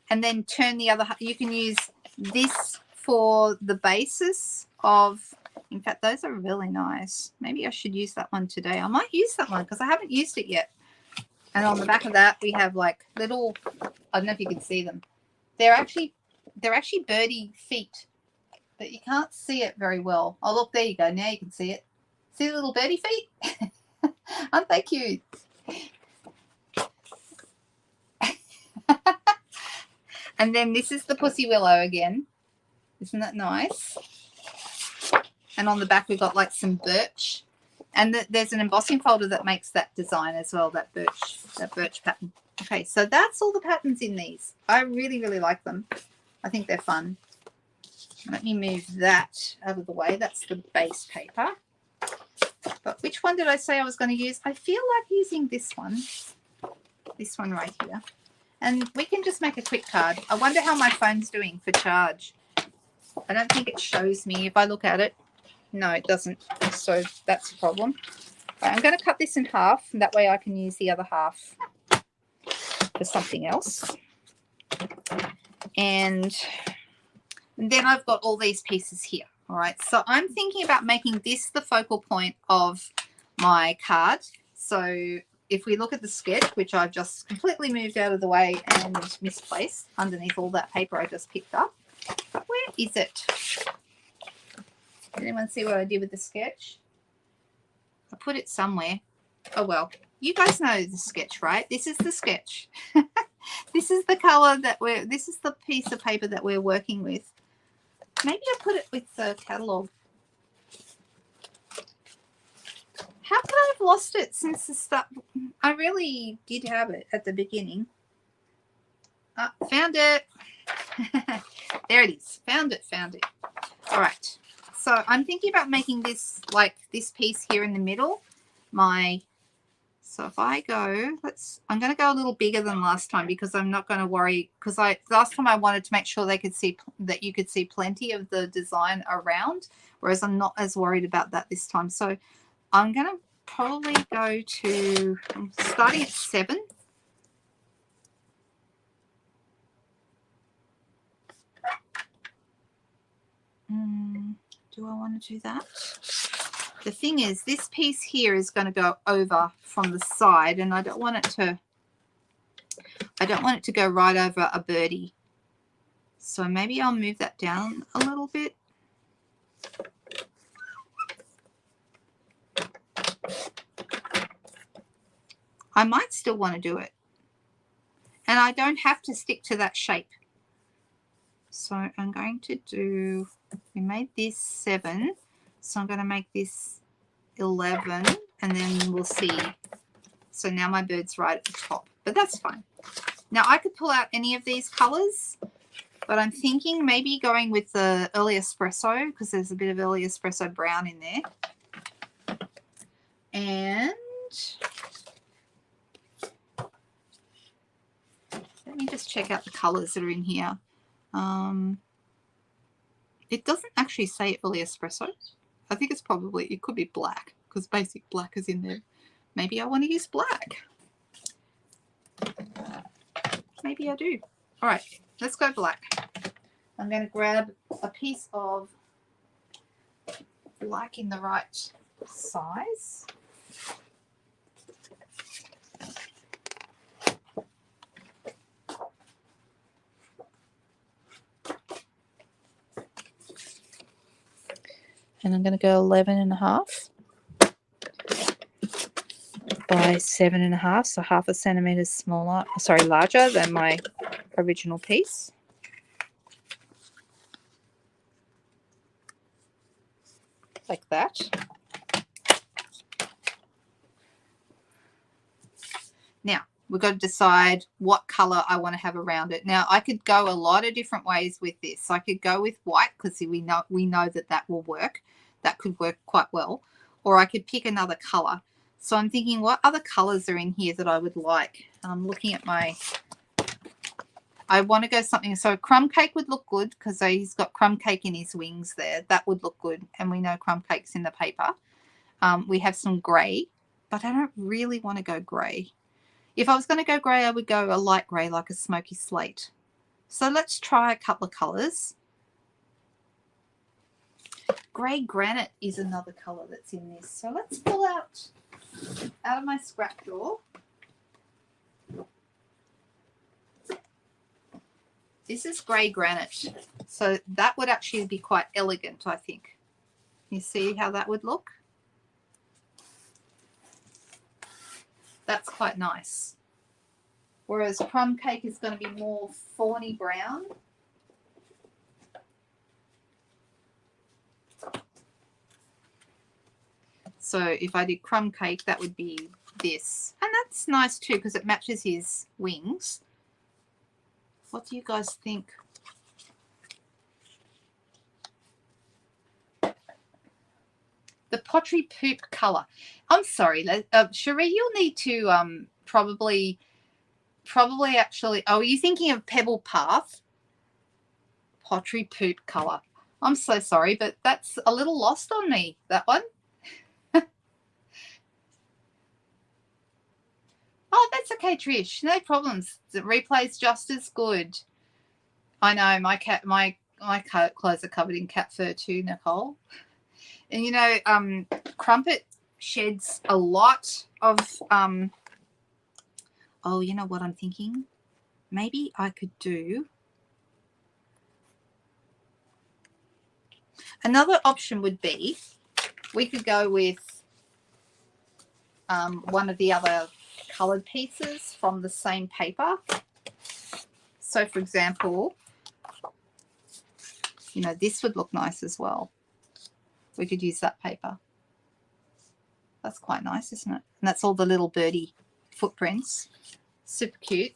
and then turn the other half, you can use this for the basis of, in fact, those are really nice. Maybe I should use that one today. I might use that one because I haven't used it yet. And on the back of that, we have like little, I don't know if you can see them. They're actually birdie feet, but you can't see it very well. Oh, look, there you go. Now you can see it. See the little birdie feet? Aren't they cute? And then this is the pussy willow again. Isn't that nice? And on the back, we've got like some birch. And there's an embossing folder that makes that design as well, that birch pattern. Okay, so that's all the patterns in these. I really, really like them. I think they're fun. Let me move that out of the way. That's the base paper. But which one did I say I was going to use? I feel like using this one right here. And we can just make a quick card. I wonder how my phone's doing for charge. I don't think it shows me if I look at it. No, it doesn't. So that's a problem. Right, I'm going to cut this in half. And that way I can use the other half for something else. And then I've got all these pieces here. All right, so I'm thinking about making this the focal point of my card. So if we look at the sketch, which I've just completely moved out of the way and misplaced underneath all that paper I just picked up. Where is it? Did anyone see what I did with the sketch? I put it somewhere. Oh, well, you guys know the sketch, right? This is the sketch. This is the color that this is the piece of paper that we're working with. Maybe I put it with the catalogue. How could I have lost it since the start? I really did have it at the beginning. Ah, found it. There it is. Found it. All right. So I'm thinking about making this like this piece here in the middle. So if I go, I'm going to go a little bigger than last time because I'm not going to worry, because last time I wanted to make sure they could see that you could see plenty of the design around, whereas I'm not as worried about that this time. So I'm going to probably go to, I'm starting at 7. Do I want to do that? The thing is, this piece here is going to go over from the side, and I don't want it to go right over a birdie. So maybe I'll move that down a little bit. I might still want to do it. And I don't have to stick to that shape. So I'm going to do, we made this 7. So I'm going to make this 11, and then we'll see. So now my bird's right at the top, but that's fine. Now I could pull out any of these colors, but I'm thinking maybe going with the early espresso, because there's a bit of early espresso brown in there. And let me just check out the colors that are in here. It doesn't actually say early espresso. I think it's probably, it could be black, because basic black is in there. Maybe I want to use black. Maybe I do. All right, let's go black. I'm going to grab a piece of black in the right size. And I'm going to go 11.5 by 7.5, so half a centimetre smaller, sorry, larger than my original piece. Like that. Now, we've got to decide what color I want to have around it. Now, I could go a lot of different ways with this. I could go with white, because we know that will work. That could work quite well. Or I could pick another color. So I'm thinking, what other colors are in here that I would like? I'm looking at I want to go something. So crumb cake would look good, because he's got crumb cake in his wings there. That would look good. And we know crumb cake's in the paper. We have some gray, but I don't really want to go gray. If I was going to go grey, I would go a light grey, like a smoky slate. So let's try a couple of colours. Grey granite is another colour that's in this. So let's pull out of my scrap drawer. This is grey granite. So that would actually be quite elegant, I think. You see how that would look? That's quite nice. Whereas crumb cake is going to be more fawny brown. So if I did crumb cake, that would be this. And that's nice too, because it matches his wings. What do you guys think? The pottery poop colour. I'm sorry, Cherie, you'll need to probably actually, oh, are you thinking of Pebble Path? Pottery poop colour. I'm so sorry, but that's a little lost on me, that one. Oh, that's okay, Trish. No problems. The replay's just as good. I know, my clothes are covered in cat fur too, Nicole. And you know, Crumpet sheds a lot of oh, you know what I'm thinking? Maybe I could do another option would be we could go with one of the other coloured pieces from the same paper. So for example, you know, this would look nice as well. We could use that paper. That's quite nice, isn't it? And that's all the little birdie footprints. Super cute.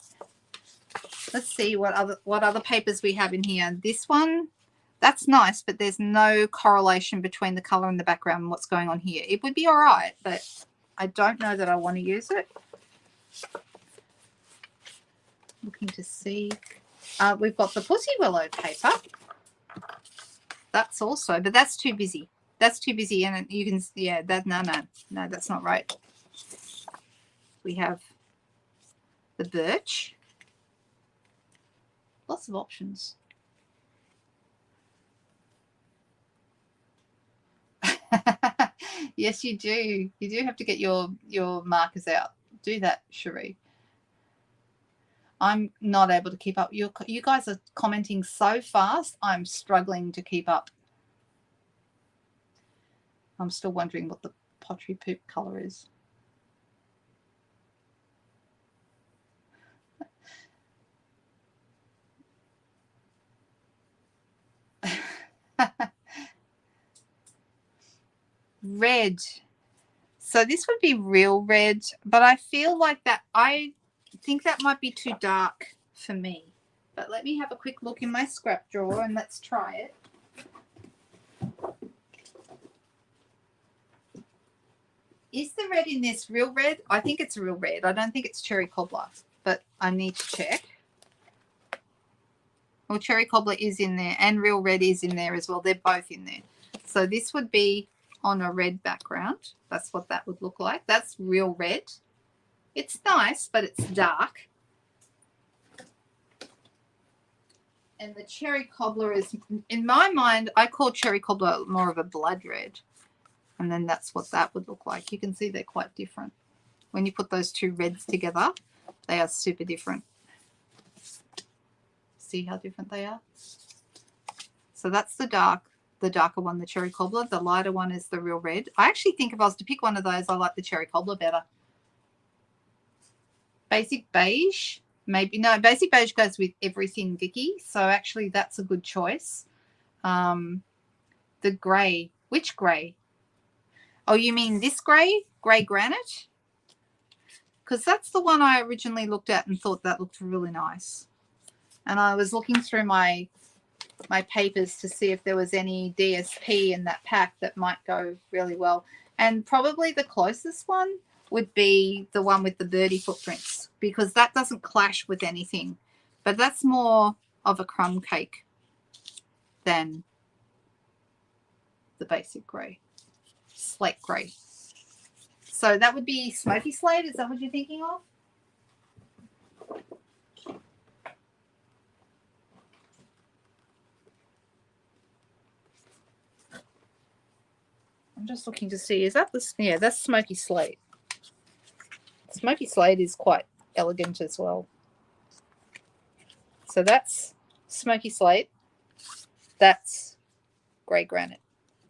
Let's see what other papers we have in here. This one, that's nice, but there's no correlation between the color and the background and what's going on here. It would be all right, but I don't know that I want to use it. Looking to see. We've got the Pussy Willow paper. That's also, but that's too busy. That's too busy, and you can, yeah, that no, that's not right. We have the birch. Lots of options. Yes, you do. You do have to get your markers out. Do that, Cherie. I'm not able to keep up. You guys are commenting so fast. I'm struggling to keep up. I'm still wondering what the pottery poop color is. Red. So this would be real red, but I feel like that, I think that might be too dark for me. But let me have a quick look in my scrap drawer and let's try it. Is the red in this real red? I think it's real red. I don't think it's cherry cobbler, but I need to check. Well, cherry cobbler is in there and real red is in there as well. They're both in there. So this would be on a red background. That's what that would look like. That's real red. It's nice, but it's dark. And the cherry cobbler is, in my mind, I call cherry cobbler more of a blood red. And then that's what that would look like. You can see they're quite different. When you put those two reds together, they are super different. See how different they are? So that's the darker one, the cherry cobbler. The lighter one is the real red. I actually think if I was to pick one of those, I like the cherry cobbler better. Basic beige, maybe. No, basic beige goes with everything, Vicky. So actually that's a good choice. The grey. Which grey? Oh, you mean this grey? Grey granite? Because that's the one I originally looked at and thought that looked really nice. And I was looking through my papers to see if there was any DSP in that pack that might go really well. And probably the closest one would be the one with the birdie footprints, because that doesn't clash with anything. But that's more of a crumb cake than the basic grey, slate grey. So that would be smoky slate. Is that what you're thinking of? I'm just looking to see, is that this? Yeah, that's smoky slate. Smoky slate is quite elegant as well. So that's smoky slate. That's grey granite.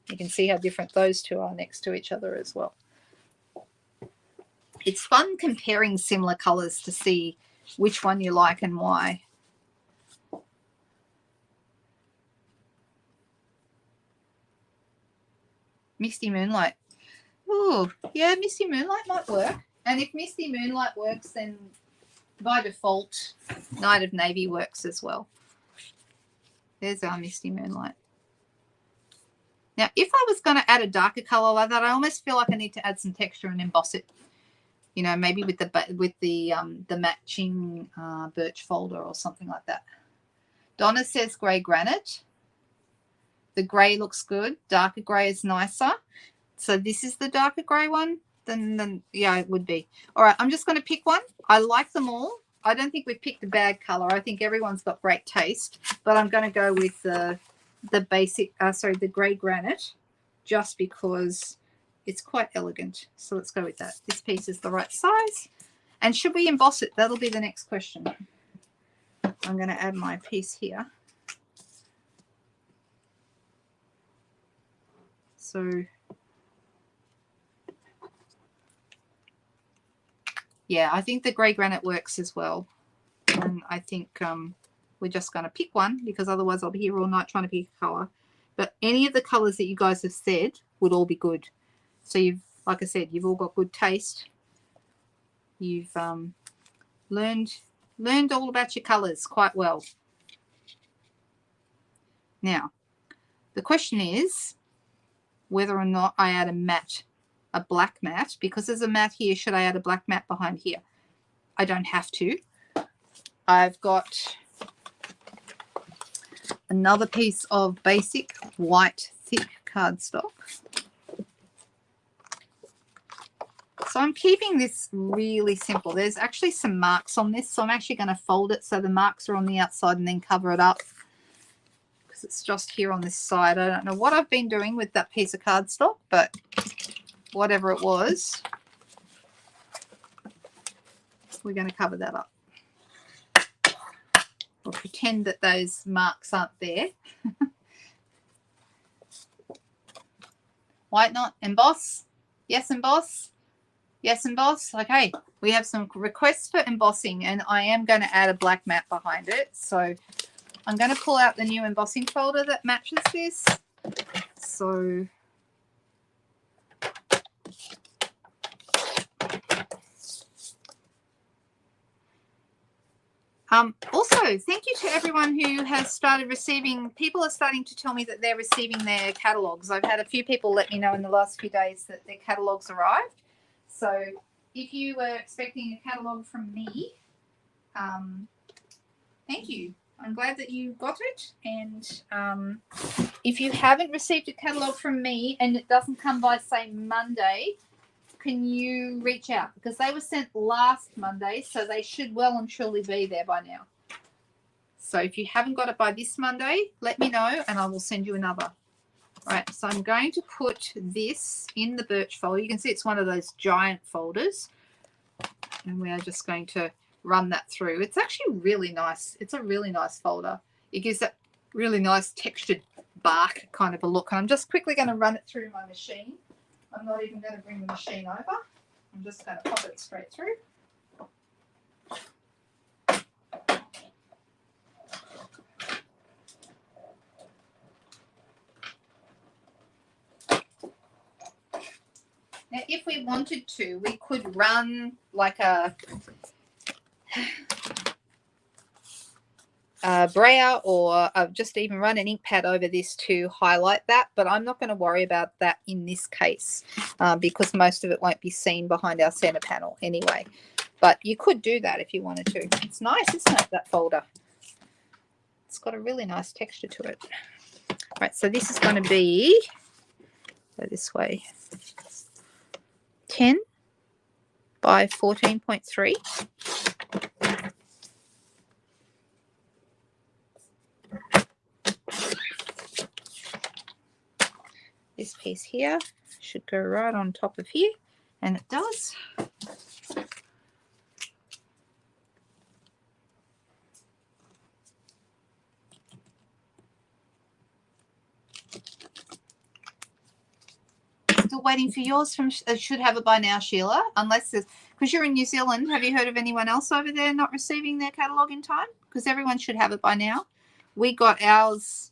You can see how different those two are next to each other as well. It's fun comparing similar colours to see which one you like and why. Misty Moonlight. Oh, yeah, Misty Moonlight might work. And if Misty Moonlight works, then by default, Night of Navy works as well. There's our Misty Moonlight. Now, if I was going to add a darker colour like that, I almost feel like I need to add some texture and emboss it. You know, maybe with the matching birch folder or something like that. Donna says grey granite. The grey looks good. Darker grey is nicer. So this is the darker grey one. Then yeah, it would be. All right, I'm just going to pick one. I like them all. I don't think we've picked a bad colour. I think everyone's got great taste. But I'm going to go with the grey granite, just because it's quite elegant. So let's go with that. This piece is the right size. And should we emboss it? That'll be the next question. I'm going to add my piece here. So yeah, I think the grey granite works as well. And I think we're just going to pick one, because otherwise I'll be here all night trying to pick a colour. But any of the colours that you guys have said would all be good. So you've, like I said, you've all got good taste. You've learned Learned all about your colours quite well. Now, the question is whether or not I add a black mat. Because there's a mat here, should I add a black mat behind here? I don't have to. I've got another piece of basic white thick cardstock. So I'm keeping this really simple. There's actually some marks on this, so I'm actually going to fold it so the marks are on the outside and then cover it up because it's just here on this side. I don't know what I've been doing with that piece of cardstock, but whatever it was, we're going to cover that up. Or pretend that those marks aren't there. White knot, emboss. Yes, emboss. Yes, emboss. Okay, we have some requests for embossing, and I am going to add a black mat behind it. So I'm going to pull out the new embossing folder that matches this. So also, thank you to everyone who has started receiving. People are starting to tell me that they're receiving their catalogues. I've had a few people let me know in the last few days that their catalogues arrived. So if you were expecting a catalogue from me, thank you. I'm glad that you got it. And if you haven't received a catalogue from me and it doesn't come by, say, Monday, can you reach out? Because they were sent last Monday, so they should well and truly be there by now. So if you haven't got it by this Monday, let me know and I will send you another. All right, so I'm going to put this in the birch folder. You can see it's one of those giant folders. And we are just going to run that through. It's actually really nice. It's a really nice folder. It gives that really nice textured bark kind of a look. And I'm just quickly going to run it through my machine. I'm not even going to bring the machine over. I'm just going to pop it straight through. Now, if we wanted to, we could run like a brayer or just even run an ink pad over this to highlight that, but I'm not going to worry about that in this case because most of it won't be seen behind our center panel anyway. But you could do that if you wanted to. It's nice, isn't it, that folder? It's got a really nice texture to it. All right, so this is going to be, go this way, 10 by 14.3. This piece here should go right on top of here, and it does. Still waiting for yours from, should have it by now, Sheila, unless there's, because you're in New Zealand. Have you heard of anyone else over there not receiving their catalogue in time? Because everyone should have it by now. We got ours,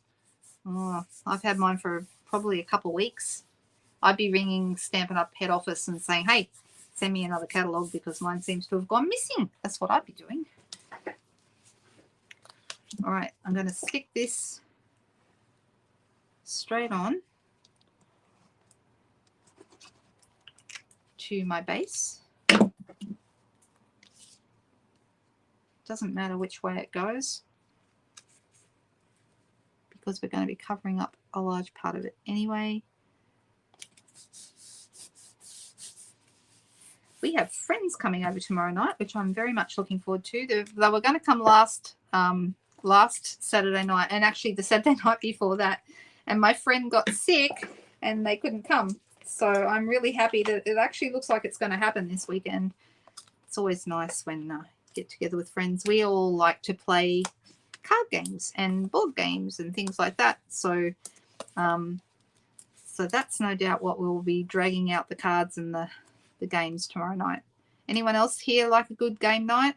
oh, I've had mine for probably a couple of weeks. I'd be ringing Stampin' Up head office and saying, hey, send me another catalogue because mine seems to have gone missing. That's what I'd be doing. All right, I'm going to stick this straight on to my base. Doesn't matter which way it goes because we're going to be covering up a large part of it anyway. We have friends coming over tomorrow night, which I'm very much looking forward to. They were going to come last Saturday night, and actually the Saturday night before that. And my friend got sick and they couldn't come. So I'm really happy that it actually looks like it's going to happen this weekend. It's always nice when you get together with friends. We all like to play card games and board games and things like that. So so that's no doubt what we'll be dragging out the cards and the games tomorrow night. Anyone else here like a good game night?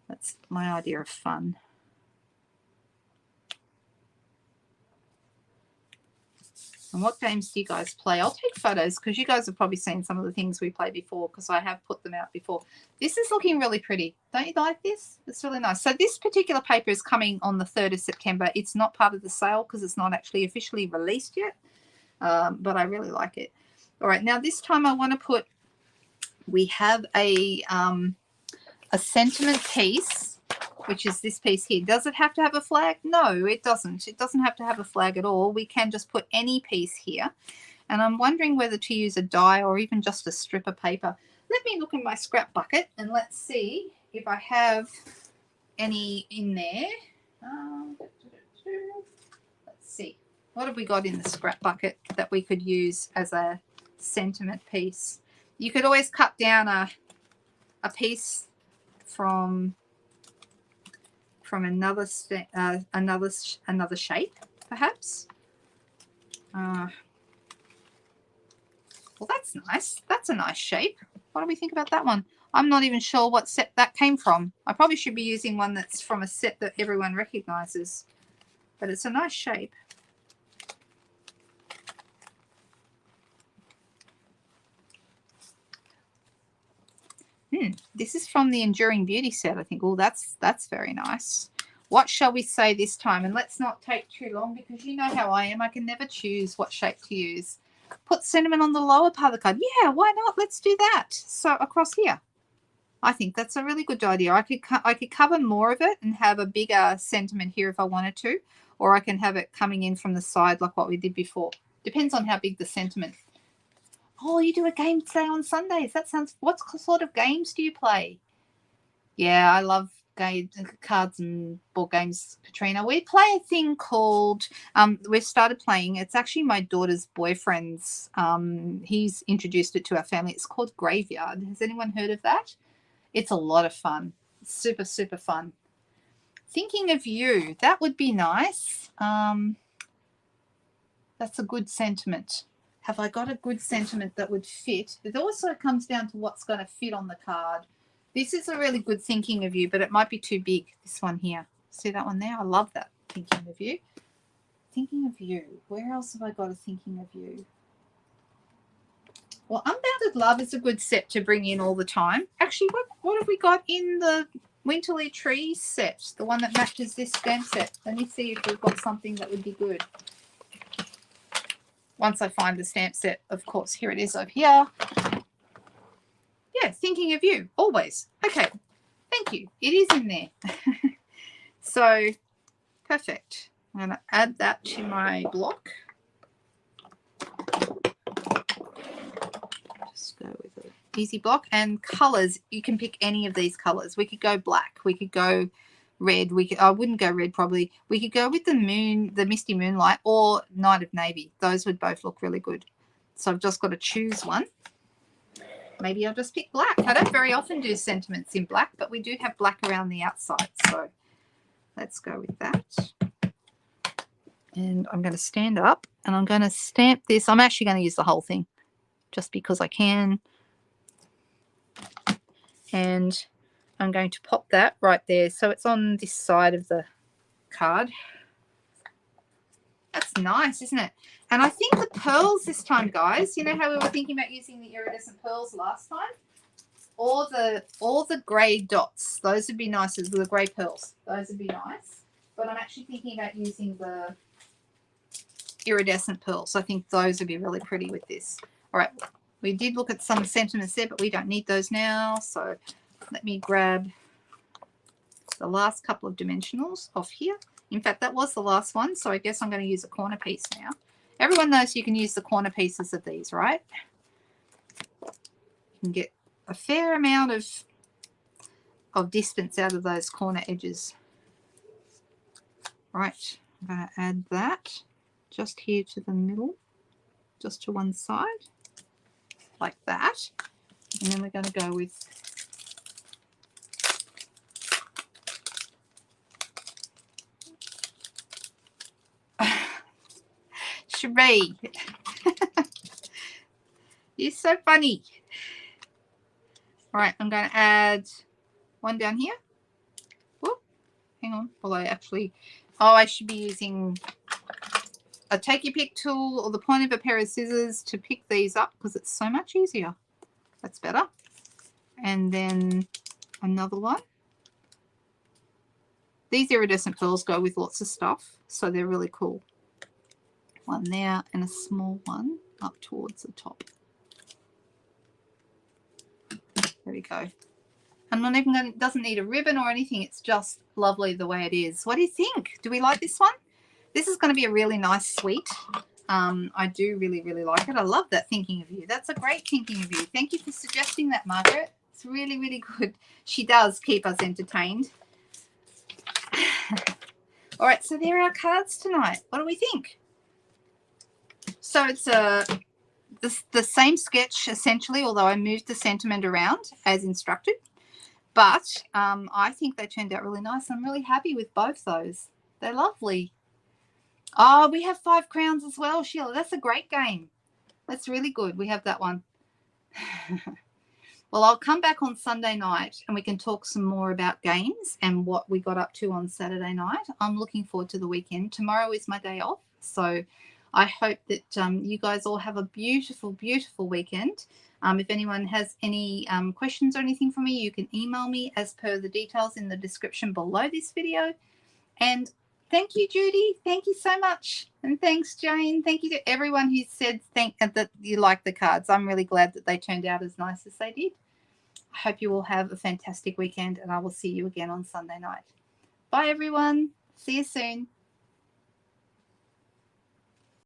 That's my idea of fun. And what games do you guys play? I'll take photos because you guys have probably seen some of the things we played before because I have put them out before. This is looking really pretty. Don't you like this? It's really nice. So this particular paper is coming on the 3rd of September. It's not part of the sale because it's not actually officially released yet, but I really like it. All right, now this time I want to put, we have a sentiment piece, which is this piece here. Does it have to have a flag? No, it doesn't. It doesn't have to have a flag at all. We can just put any piece here. And I'm wondering whether to use a die or even just a strip of paper. Let me look in my scrap bucket and let's see if I have any in there. Let's see. What have we got in the scrap bucket that we could use as a sentiment piece? You could always cut down a piece from another shape, perhaps. Well, that's nice. That's a nice shape. What do we think about that one? I'm not even sure what set that came from. I probably should be using one that's from a set that everyone recognizes, but it's a nice shape. This is from the Enduring Beauty set, I think. Oh, that's very nice. What shall we say this time? And let's not take too long because you know how I am. I can never choose what shape to use. Put sentiment on the lower part of the card. Yeah, why not? Let's do that. So across here. I think that's a really good idea. I could cover more of it and have a bigger sentiment here if I wanted to, or I can have it coming in from the side like what we did before. Depends on how big the sentiment. Oh, you do a game today on Sundays. That sounds, what sort of games do you play? Yeah, I love cards and board games, Katrina. We play a thing called, we've started playing, it's actually my daughter's boyfriend's, he's introduced it to our family. It's called Graveyard. Has anyone heard of that? It's a lot of fun. It's super, super fun. Thinking of You, that would be nice. That's a good sentiment. Have I got a good sentiment that would fit? It also comes down to what's going to fit on the card. This is a really good Thinking of You, but it might be too big, this one here. See that one there? I love that, Thinking of You. Thinking of You. Where else have I got a Thinking of You? Well, Unbounded Love is a good set to bring in all the time. Actually, what have we got in the Winterly Tree set? The one that matches this stamp set. Let me see if we've got something that would be good. Once I find the stamp set, of course, here it is over here. Yeah, Thinking of You, always. Okay, thank you. It is in there. So, perfect. I'm going to add that to my block. Just go with an easy block. And colours, you can pick any of these colours. We could go black. We could go red. I wouldn't go red probably. We could go with the moon, the Misty Moonlight, or Night of Navy. Those would both look really good. So I've just got to choose one. Maybe I'll just pick black. I don't very often do sentiments in black, but we do have black around the outside. So let's go with that. And I'm going to stand up and I'm going to stamp this. I'm actually going to use the whole thing just because I can. And I'm going to pop that right there. So it's on this side of the card. That's nice, isn't it? And I think the pearls this time, guys, you know how we were thinking about using the iridescent pearls last time? Or the grey dots. Those would be nice as the grey pearls. Those would be nice. But I'm actually thinking about using the iridescent pearls. I think those would be really pretty with this. All right. We did look at some sentiments there, but we don't need those now. So let me grab the last couple of dimensionals off here. In fact, that was the last one, so I guess I'm going to use a corner piece now. Everyone knows you can use the corner pieces of these, right? You can get a fair amount of distance out of those corner edges. Right, I'm going to add that just here to the middle, just to one side, like that. And then we're going to go with Cherie. You're so funny. All right, I'm going to add one down here. Whoop, hang on. Well, I should be using a take your pick tool or the point of a pair of scissors to pick these up because it's so much easier. That's better. And then another one. These iridescent pearls go with lots of stuff, so they're really cool. One there and a small one up towards the top. There we go. I'm not even going to, doesn't need a ribbon or anything. It's just lovely the way it is. What do you think? Do we like this one? This is going to be a really nice suite. I do really, really like it. I love that thinking of you. That's a great thinking of you. Thank you for suggesting that, Margaret. It's really, really good. She does keep us entertained. All right, so there are our cards tonight. What do we think? So it's the same sketch essentially, although I moved the sentiment around as instructed. But I think they turned out really nice. I'm really happy with both those. They're lovely. Oh, we have 5 crowns as well, Sheila. That's a great game. That's really good. We have that one. Well, I'll come back on Sunday night and we can talk some more about games and what we got up to on Saturday night. I'm looking forward to the weekend. Tomorrow is my day off. So I hope that you guys all have a beautiful, beautiful weekend. If anyone has any questions or anything for me, you can email me as per the details in the description below this video. And thank you, Judy. Thank you so much. And thanks, Jane. Thank you to everyone who said that you like the cards. I'm really glad that they turned out as nice as they did. I hope you all have a fantastic weekend, and I will see you again on Sunday night. Bye, everyone. See you soon.